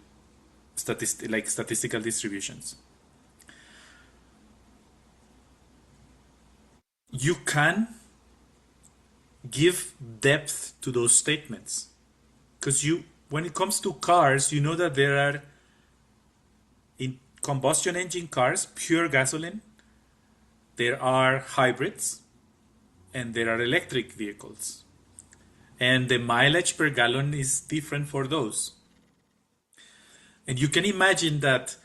distributions. You can give depth to those statements, because when it comes to cars, you know that there are, in combustion engine cars, pure gasoline, there are hybrids, and there are electric vehicles. And the mileage per gallon is different for those. And you can imagine that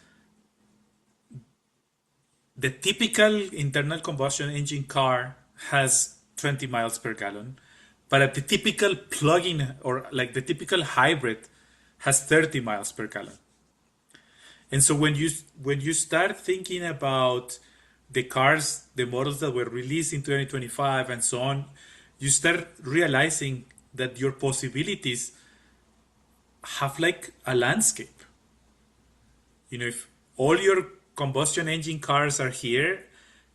the typical internal combustion engine car has 20 miles per gallon, but the typical plug-in, or like the typical hybrid, has 30 miles per gallon. And so when you start thinking about the cars, the models that were released in 2025 and so on, you start realizing that your possibilities have like a landscape. If all your combustion engine cars are here,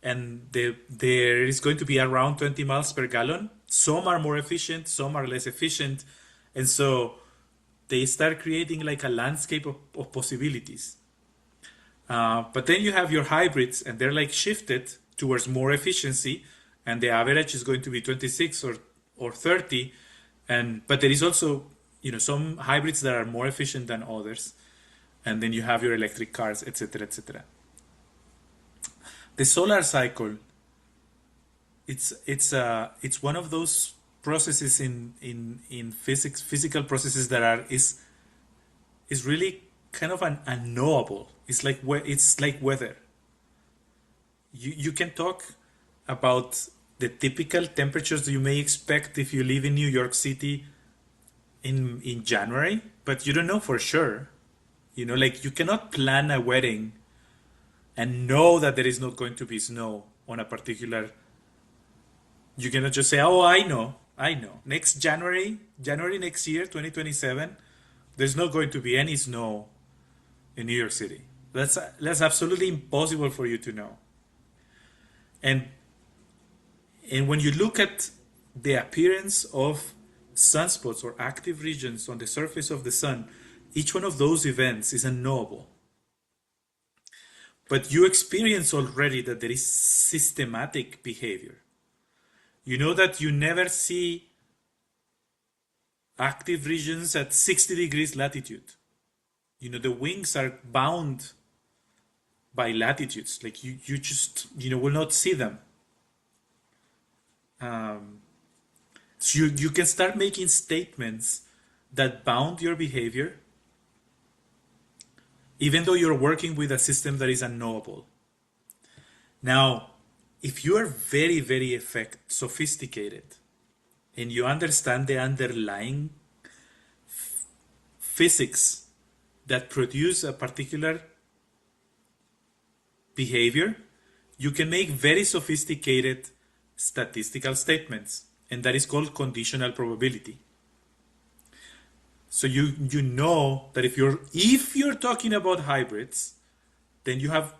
and there is going to be around 20 miles per gallon, some are more efficient, some are less efficient, and so they start creating like a landscape of possibilities. But then you have your hybrids, and they're like shifted towards more efficiency, and the average is going to be 26 or 30. But there is also, some hybrids that are more efficient than others. And then you have your electric cars, etc., etc. The solar cycle, it's one of those processes in physics, physical processes that is really kind of unknowable. It's like weather. You can talk about the typical temperatures you may expect if you live in New York City in January, but you don't know for sure. Like you cannot plan a wedding and know that there is not going to be snow on a particular. You cannot just say, "Oh, I know. Next January next year, 2027, there's not going to be any snow in New York City." That's absolutely impossible for you to know. And when you look at the appearance of sunspots or active regions on the surface of the sun, each one of those events is unknowable. But you experience already that there is systematic behavior. You know that you never see active regions at 60 degrees latitude. The wings are bound by latitudes. Like you just, will not see them. So you can start making statements that bound your behavior, even though you're working with a system that is unknowable. Now, if you are very, very sophisticated, and you understand the underlying physics that produce a particular behavior, you can make very sophisticated statistical statements, and that is called conditional probability. So you know that if you're talking about hybrids, then you have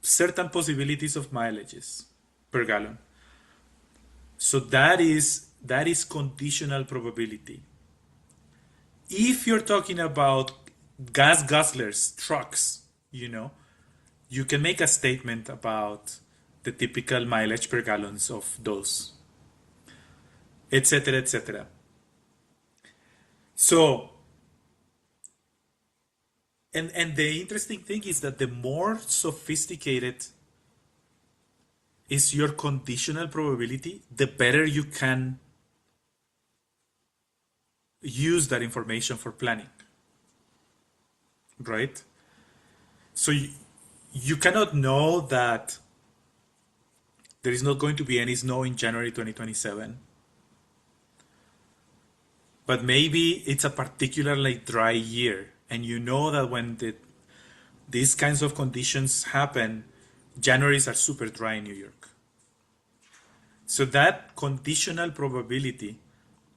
certain possibilities of mileages per gallon. So that is conditional probability. If you're talking about gas guzzlers, trucks, you can make a statement about the typical mileage per gallons of those, etc., etc. So, and the interesting thing is that the more sophisticated is your conditional probability, the better you can use that information for planning, right? So you cannot know that there is not going to be any snow in January 2027, but maybe it's a particularly dry year, and you know that when these kinds of conditions happen, Januaries are super dry in New York. So that conditional probability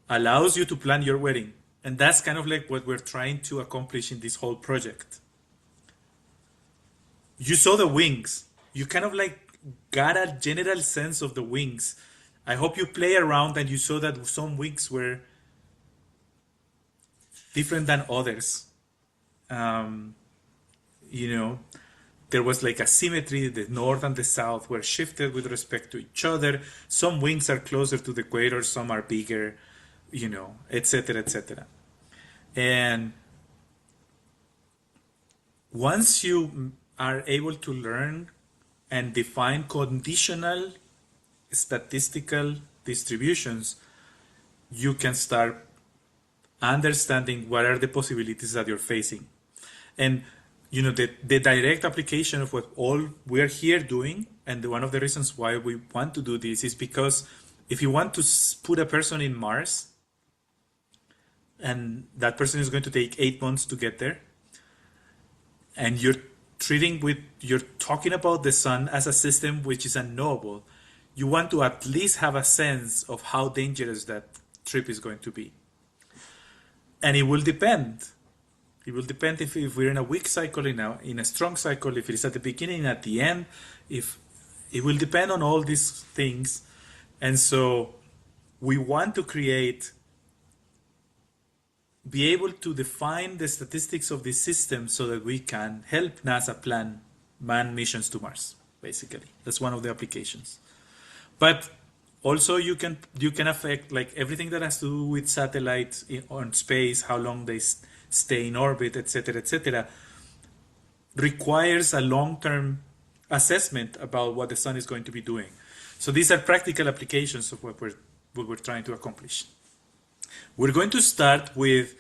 allows you to plan your wedding. And that's kind of like what we're trying to accomplish in this whole project. You saw the wings. You kind of like got a general sense of the wings. I hope you play around and you saw that some wings were different than others. You know, there was like asymmetry. The north and the south were shifted with respect to each other. Some wings are closer to the equator, some are bigger, you know, etc., etc. And once you are able to learn and define conditional statistical distributions, you can start understanding what are the possibilities that you're facing. And you know, the direct application of what all we're here doing, and one of the reasons why we want to do this is because if you want to put a person in Mars, and that person is going to take 8 months to get there, and you're talking about the sun as a system which is unknowable, you want to at least have a sense of how dangerous that trip is going to be. And it will depend. It will depend if we're in a weak cycle, in a strong cycle, if it's at the beginning, at the end, if it will depend on all these things. And so we want to be able to define the statistics of this system so that we can help NASA plan manned missions to Mars, basically. That's one of the applications. But also you can affect like everything that has to do with satellites on space, how long they stay in orbit, etc., requires a long-term assessment about what the sun is going to be doing. So these are practical applications of what we're trying to accomplish. We're going to start with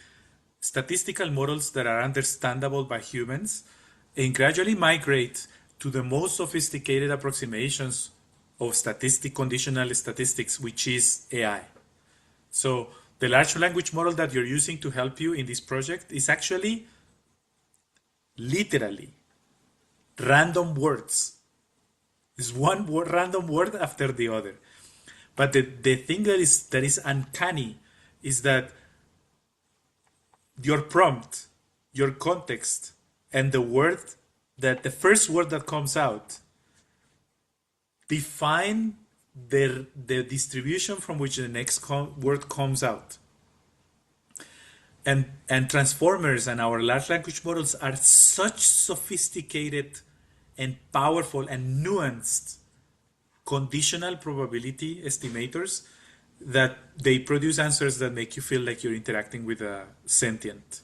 statistical models that are understandable by humans and gradually migrate to the most sophisticated approximations of conditional statistics, which is AI. So the large language model that you're using to help you in this project is actually literally random words. It's one random word after the other. But the thing that is uncanny is that your prompt, your context, and the first word that comes out define the distribution from which the next word comes out. And transformers and our large language models are such sophisticated and powerful and nuanced conditional probability estimators that they produce answers that make you feel like you're interacting with a sentient.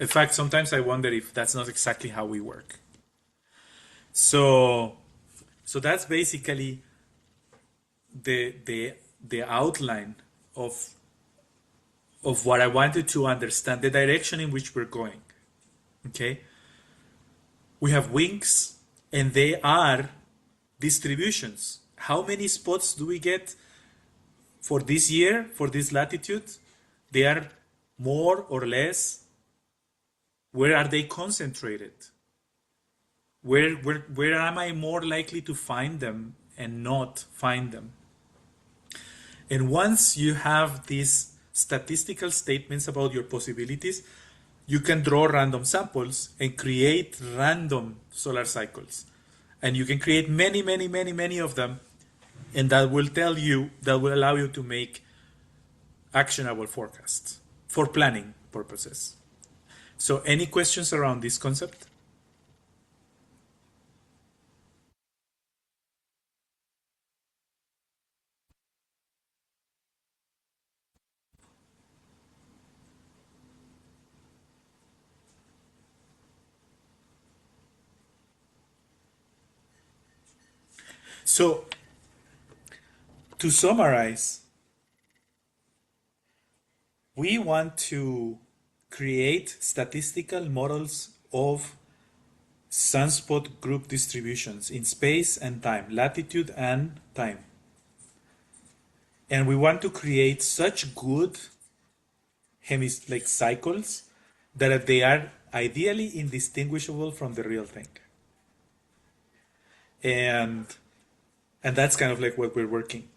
In fact, sometimes I wonder if that's not exactly how we work. So that's basically the outline of what I wanted to understand, the direction in which we're going. Okay? We have wings, and they are distributions. How many spots do we get for this year, for this latitude? They are more or less. Where are they concentrated? Where am I more likely to find them and not find them? And once you have these statistical statements about your possibilities, you can draw random samples and create random solar cycles. And you can create many, many, many, many of them, and that will allow you to make actionable forecasts for planning purposes. So any questions around this concept? So to summarize, we want to create statistical models of sunspot group distributions in space and time, latitude and time. And we want to create such good like cycles that they are ideally indistinguishable from the real thing. And that's kind of like what we're working.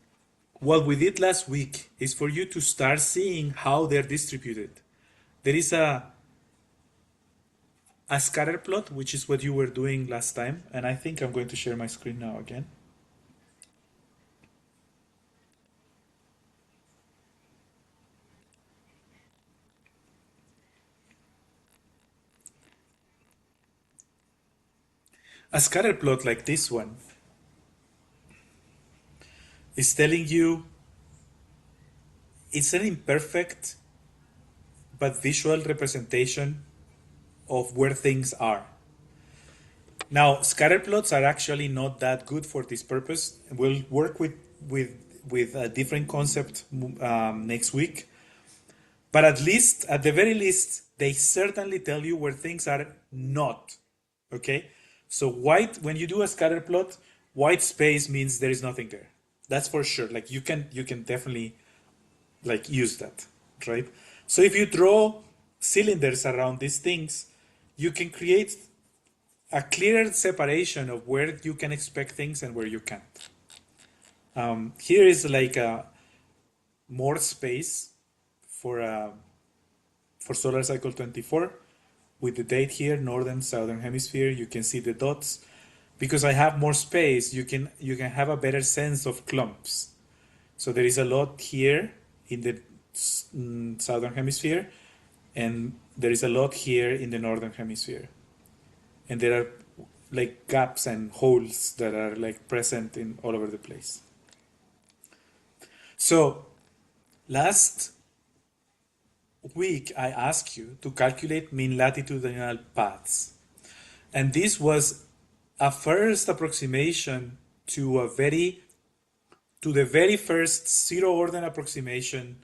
What we did last week is for you to start seeing how they're distributed. There is a scatter plot, which is what you were doing last time, and I think I'm going to share my screen now again. A scatter plot like this one is telling you it's an imperfect but visual representation of where things are. Now, scatter plots are actually not that good for this purpose. We'll work with a different concept next week. But at the very least, they certainly tell you where things are not. Okay? So when you do a scatter plot, white space means there is nothing there. That's for sure. Like you can definitely like use that, right? So if you draw cylinders around these things, you can create a clearer separation of where you can expect things and where you can't. Here is like more space for solar cycle 24 with the date here, northern, southern hemisphere. You can see the dots. Because I have more space, you can have a better sense of clumps. So there is a lot here in the southern hemisphere, and there is a lot here in the northern hemisphere. And there are like gaps and holes that are like present in all over the place. So last week I asked you to calculate mean latitudinal paths, and this was a first approximation to the very first zero order approximation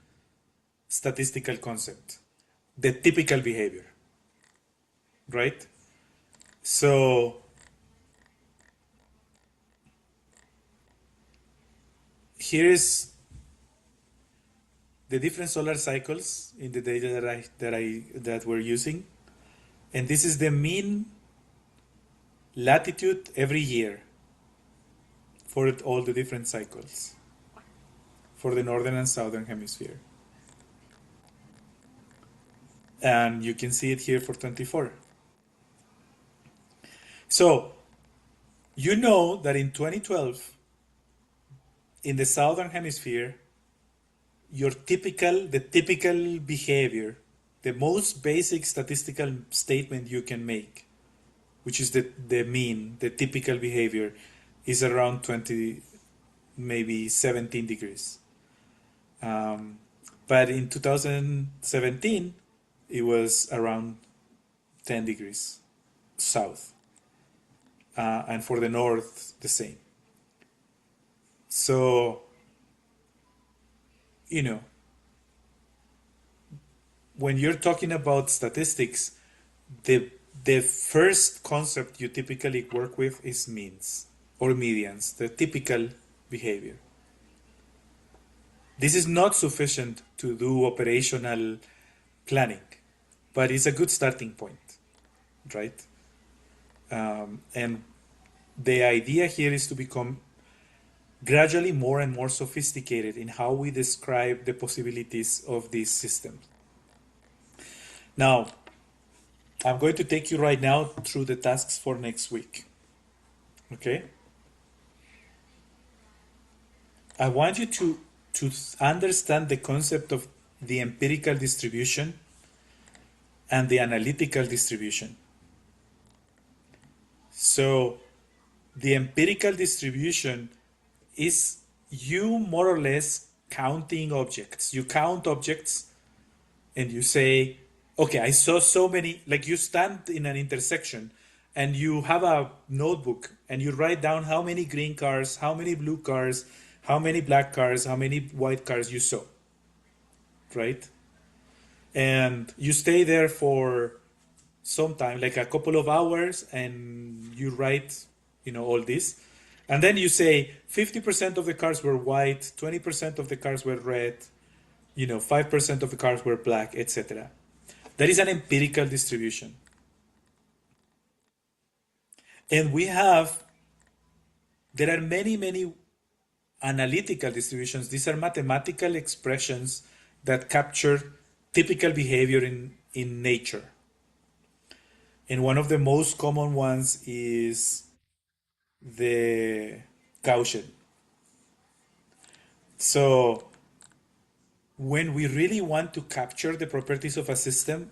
statistical concept, the typical behavior, right? So here is the different solar cycles in the data that we're using, and this is the mean latitude every year for all the different cycles for the northern and southern hemisphere. And you can see it here for 24. So you know that in 2012, in the southern hemisphere, the typical behavior, the most basic statistical statement you can make, which is the mean, the typical behavior, is around 20, maybe 17 degrees. But in 2017, it was around 10 degrees south. And for the north, the same. So, when you're talking about statistics, the first concept you typically work with is means or medians, the typical behavior. This is not sufficient to do operational planning, but it's a good starting point, right? And the idea here is to become gradually more and more sophisticated in how we describe the possibilities of these systems. Now, I'm going to take you right now through the tasks for next week. Okay? I want you to understand the concept of the empirical distribution and the analytical distribution. So, the empirical distribution is you more or less counting objects. You count objects and you say, okay, I saw so many, like you stand in an intersection and you have a notebook and you write down how many green cars, how many blue cars, how many black cars, how many white cars you saw, right? And you stay there for some time, like a couple of hours, and you write, all this. And then you say 50% of the cars were white, 20% of the cars were red, 5% of the cars were black, etc. That is an empirical distribution. And there are many, many analytical distributions. These are mathematical expressions that capture typical behavior in nature. And one of the most common ones is the Gaussian. So when we really want to capture the properties of a system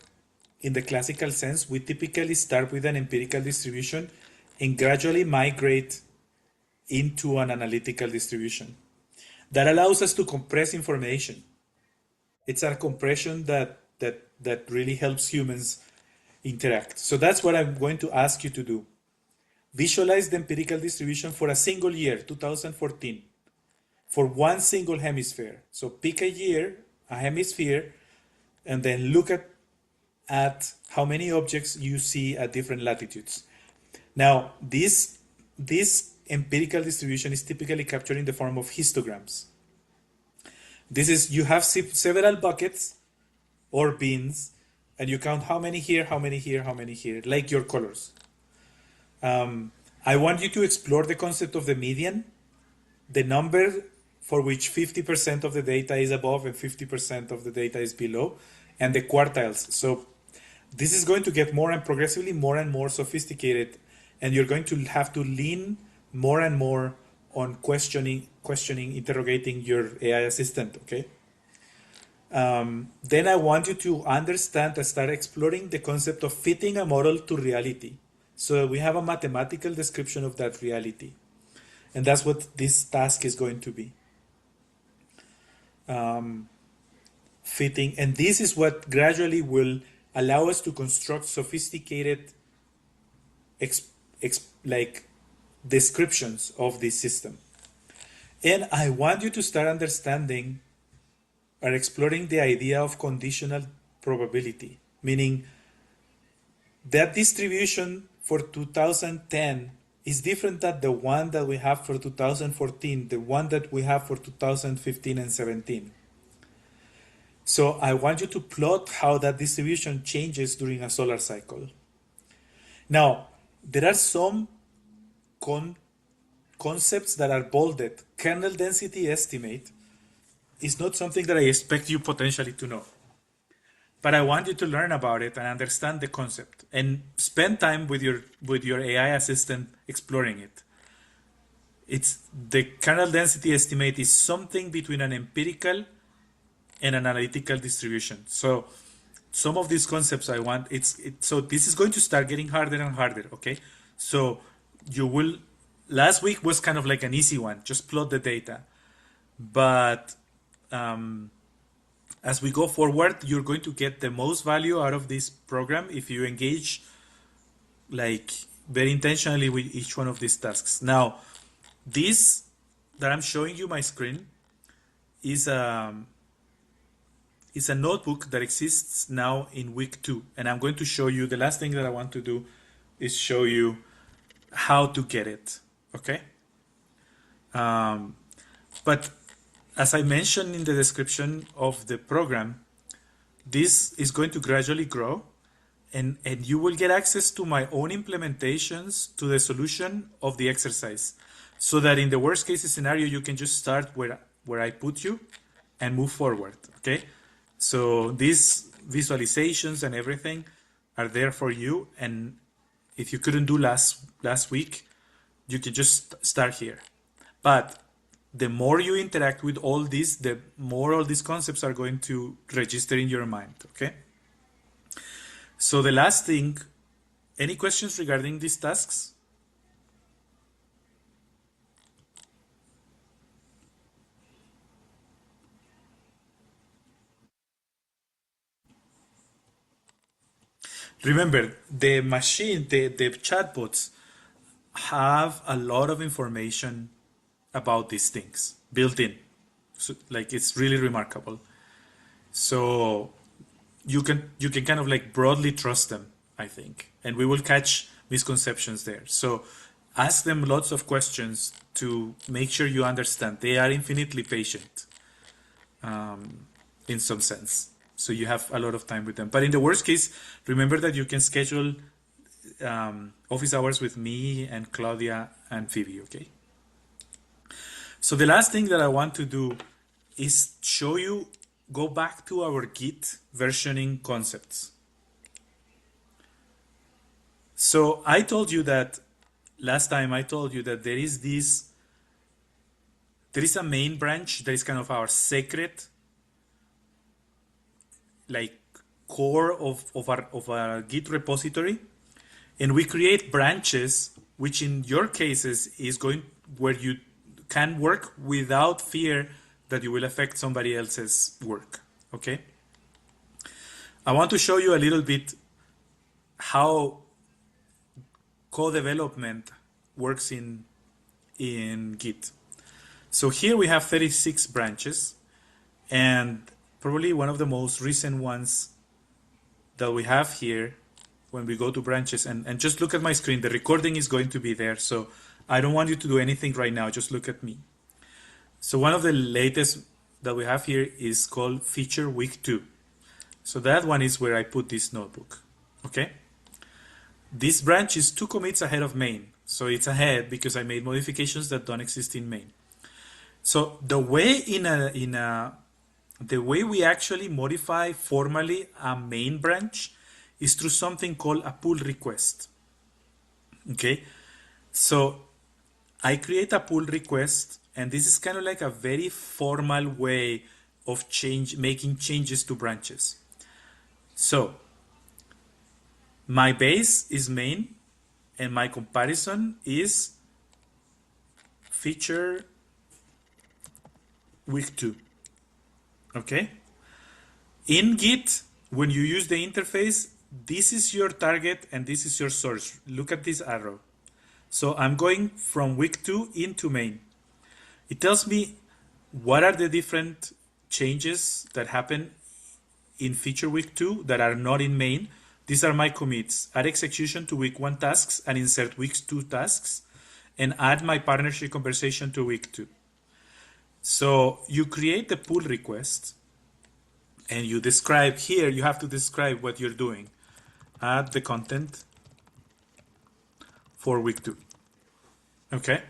in the classical sense, we typically start with an empirical distribution and gradually migrate into an analytical distribution. That allows us to compress information. It's a compression that really helps humans interact. So that's what I'm going to ask you to do. Visualize the empirical distribution for a single year, 2014, for one single hemisphere. So pick a year, a hemisphere, and then look at how many objects you see at different latitudes. Now, this empirical distribution is typically captured in the form of histograms. You have several buckets or bins, and you count how many here, how many here, how many here, like your colors. I want you to explore the concept of the median, the number for which 50% of the data is above and 50% of the data is below, and the quartiles. So this is going to get more and progressively more and more sophisticated, and you're going to have to lean more and more on questioning, interrogating your AI assistant, okay? Then I want you to understand and start exploring the concept of fitting a model to reality. So we have a mathematical description of that reality. And that's what this task is going to be. Fitting, and this is what gradually will allow us to construct sophisticated like descriptions of this system. And I want you to start understanding or exploring the idea of conditional probability, meaning that distribution for 2010 is different than the one that we have for 2014, the one that we have for 2015 and 17. So I want you to plot how that distribution changes during a solar cycle. Now, there are some concepts that are bolded. Kernel density estimate is not something that I expect you potentially to know. But I want you to learn about it and understand the concept and spend time with your AI assistant exploring it. It's the kernel density estimate is something between an empirical and an analytical distribution. So some of these concepts I want so this is going to start getting harder and harder, okay? So you will last week was kind of like an easy one, just plot the data. But as we go forward, you're going to get the most value out of this program if you engage like very intentionally with each one of these tasks. Now, this that I'm showing you my screen is a notebook that exists now in week 2, and I'm going to show you the last thing that I want to do is show you how to get it, okay? But as I mentioned in the description of the program, this is going to gradually grow, and you will get access to my own implementations to the solution of the exercise, so that in the worst case scenario, you can just start where I put you and move forward, okay? So these visualizations and everything are there for you, and if you couldn't do last week, you can just start here. But the more you interact with all this, the more all these concepts are going to register in your mind, okay? So the last thing, any questions regarding these tasks? Remember, the machine, the chatbots have a lot of information about these things built in. So, like, it's really remarkable. So you can kind of like broadly trust them, I think, and we will catch misconceptions there. So ask them lots of questions to make sure you understand. They are infinitely patient, in some sense. So you have a lot of time with them. But in the worst case, remember that you can schedule office hours with me and Claudia and Phoebe, okay? So the last thing that I want to do is show you, go back to our Git versioning concepts. So I told you that last time I told you that there is a main branch that is kind of our sacred, like, core of our Git repository, and we create branches, which in your cases is going where you can work without fear that you will affect somebody else's work. Okay. I want to show you a little bit how co-development works in Git. So here we have 36 branches, and probably one of the most recent ones that we have here, when we go to branches, and just look at my screen, the recording is going to be there, so I don't want you to do anything right now, just look at me. So one of the latest that we have here is called feature week 2. So that one is where I put this notebook. Okay. This branch is 2 commits ahead of main. So it's ahead because I made modifications that don't exist in main. So the way the way we actually modify formally a main branch is through something called a pull request. Okay. So I create a pull request, and this is kind of like a very formal way of making changes to branches. So my base is main, and my comparison is feature week 2. Okay. In Git, when you use the interface, this is your target and this is your source. Look at this arrow. So I'm going from week 2 into main. It tells me what are the different changes that happen in feature week 2 that are not in main. These are my commits. Add execution to week 1 tasks and insert week 2 tasks, and add my partnership conversation to week 2. So you create the pull request, and you describe here, you have to describe what you're doing. Add the content for week 2. Okay.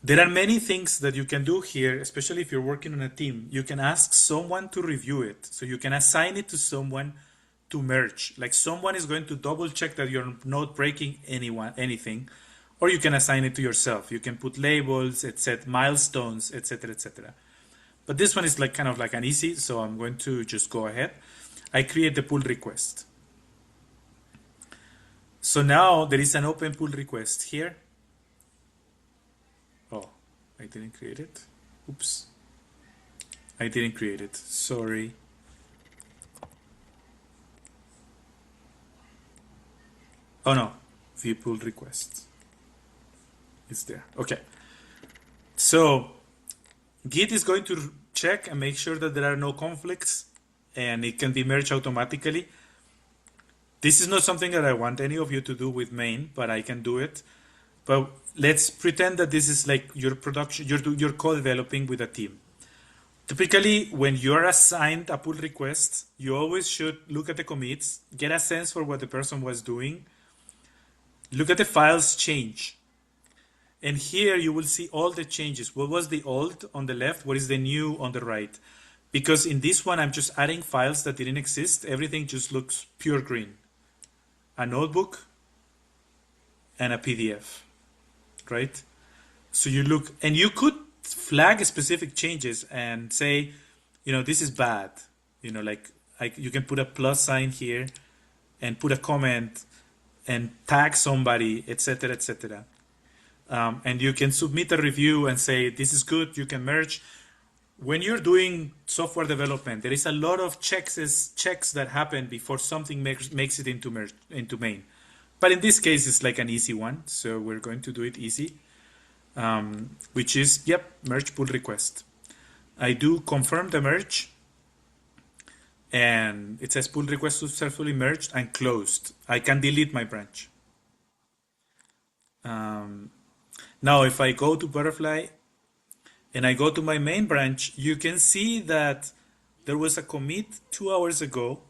There are many things that you can do here, especially if you're working on a team. You can ask someone to review it. So you can assign it to someone to merge. Like, someone is going to double check that you're not breaking anything, or you can assign it to yourself. You can put labels, etc., milestones, etc., etc. But this one is like kind of like an easy, so I'm going to just go ahead. I create the pull request. So now there is an open pull request here. Oh, I didn't create it. Oops. I didn't create it. Sorry. Oh no, view pull request. It's there. Okay. So Git is going to check and make sure that there are no conflicts, and it can be merged automatically. This is not something that I want any of you to do with main, but I can do it. But let's pretend that this is like your production, you're co-developing with a team. Typically, when you're assigned a pull request, you always should look at the commits, get a sense for what the person was doing, look at the files change. And here you will see all the changes. What was the old on the left? What is the new on the right? Because in this one, I'm just adding files that didn't exist. Everything just looks pure green. A notebook and a PDF, right? So you look, and you could flag specific changes and say, this is bad. Like you can put a plus sign here and put a comment and tag somebody, etc., etc. And you can submit a review and say, this is good, you can merge. when you're doing software development, there is a lot of checks that happen before something makes it into main. But in this case, it's like an easy one, so we're going to do it easy, which is, yep, merge pull request. I do confirm the merge, and it says pull request successfully merged and closed. I can delete my branch. Now, if I go to Butterfly and I go to my main branch, you can see that there was a commit 2 hours ago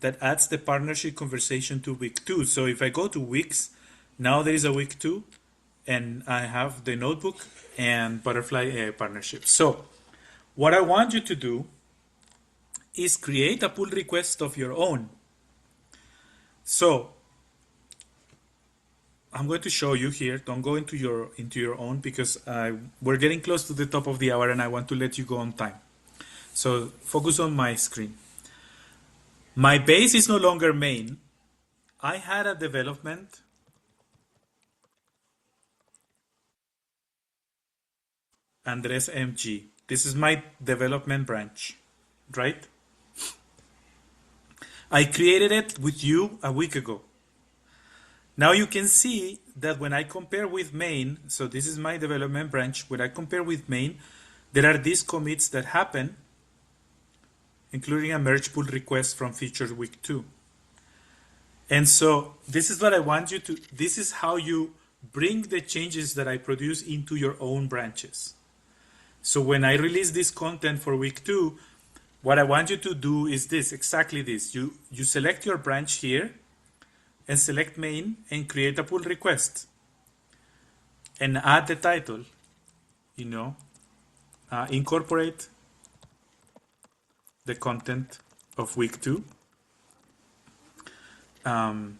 that adds the partnership conversation to week 2. So if I go to weeks, now there is a week 2, and I have the notebook and ButterflAI partnership. So what I want you to do is create a pull request of your own. So I'm going to show you here. Don't go into your own, because we're getting close to the top of the hour and I want to let you go on time. So focus on my screen. My base is no longer main. I had a development. Andres MG. This is my development branch, right? I created it with you a week ago. Now you can see that when I compare with main, so this is my development branch, when I compare with main, there are these commits that happen, including a merge pull request from feature week 2. And so this is what I want you to, this is how you bring the changes that I produce into your own branches. So when I release this content for week 2, what I want you to do is this, exactly this. You select your branch here and select main and create a pull request and add the title, incorporate the content of week 2. And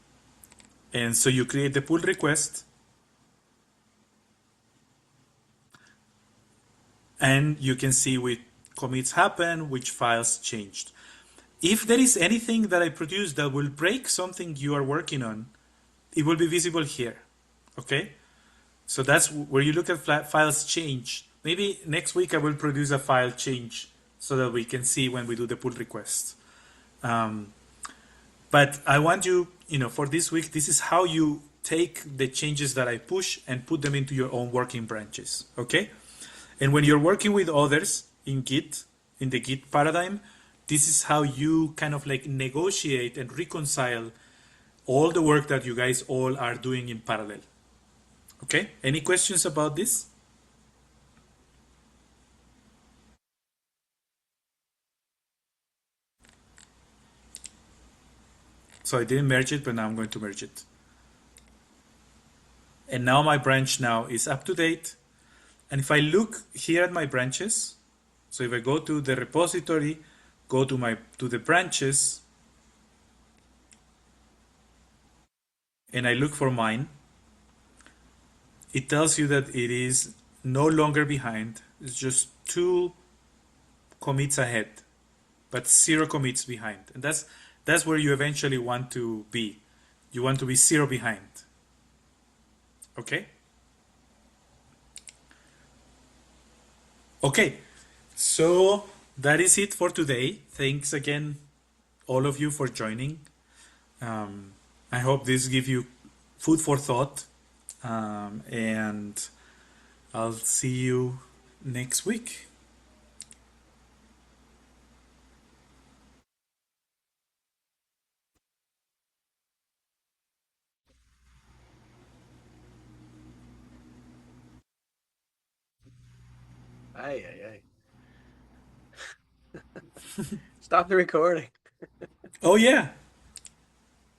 so you create the pull request, and you can see which commits happen, which files changed. If there is anything that I produce that will break something you are working on, it will be visible here. Okay? So that's where you look at files change. Maybe next week I will produce a file change so that we can see when we do the pull request. But I want you, for this week, this is how you take the changes that I push and put them into your own working branches. Okay? And when you're working with others in Git, in the Git paradigm, this is how you kind of like negotiate and reconcile all the work that you guys all are doing in parallel. Okay? Any questions about this? So I didn't merge it, but now I'm going to merge it. And now my branch now is up to date. And if I look here at my branches, so if I go to the repository, go to the branches, and I look for mine, it tells you that it is no longer behind. It's just 2 commits ahead, but 0 commits behind. And that's where you eventually want to be. You want to be 0 behind. Okay? Okay, so that is it for today. Thanks again, all of you, for joining. I hope this gives you food for thought, and I'll see you next week. Ay, ay, ay. Stop the recording. Oh yeah,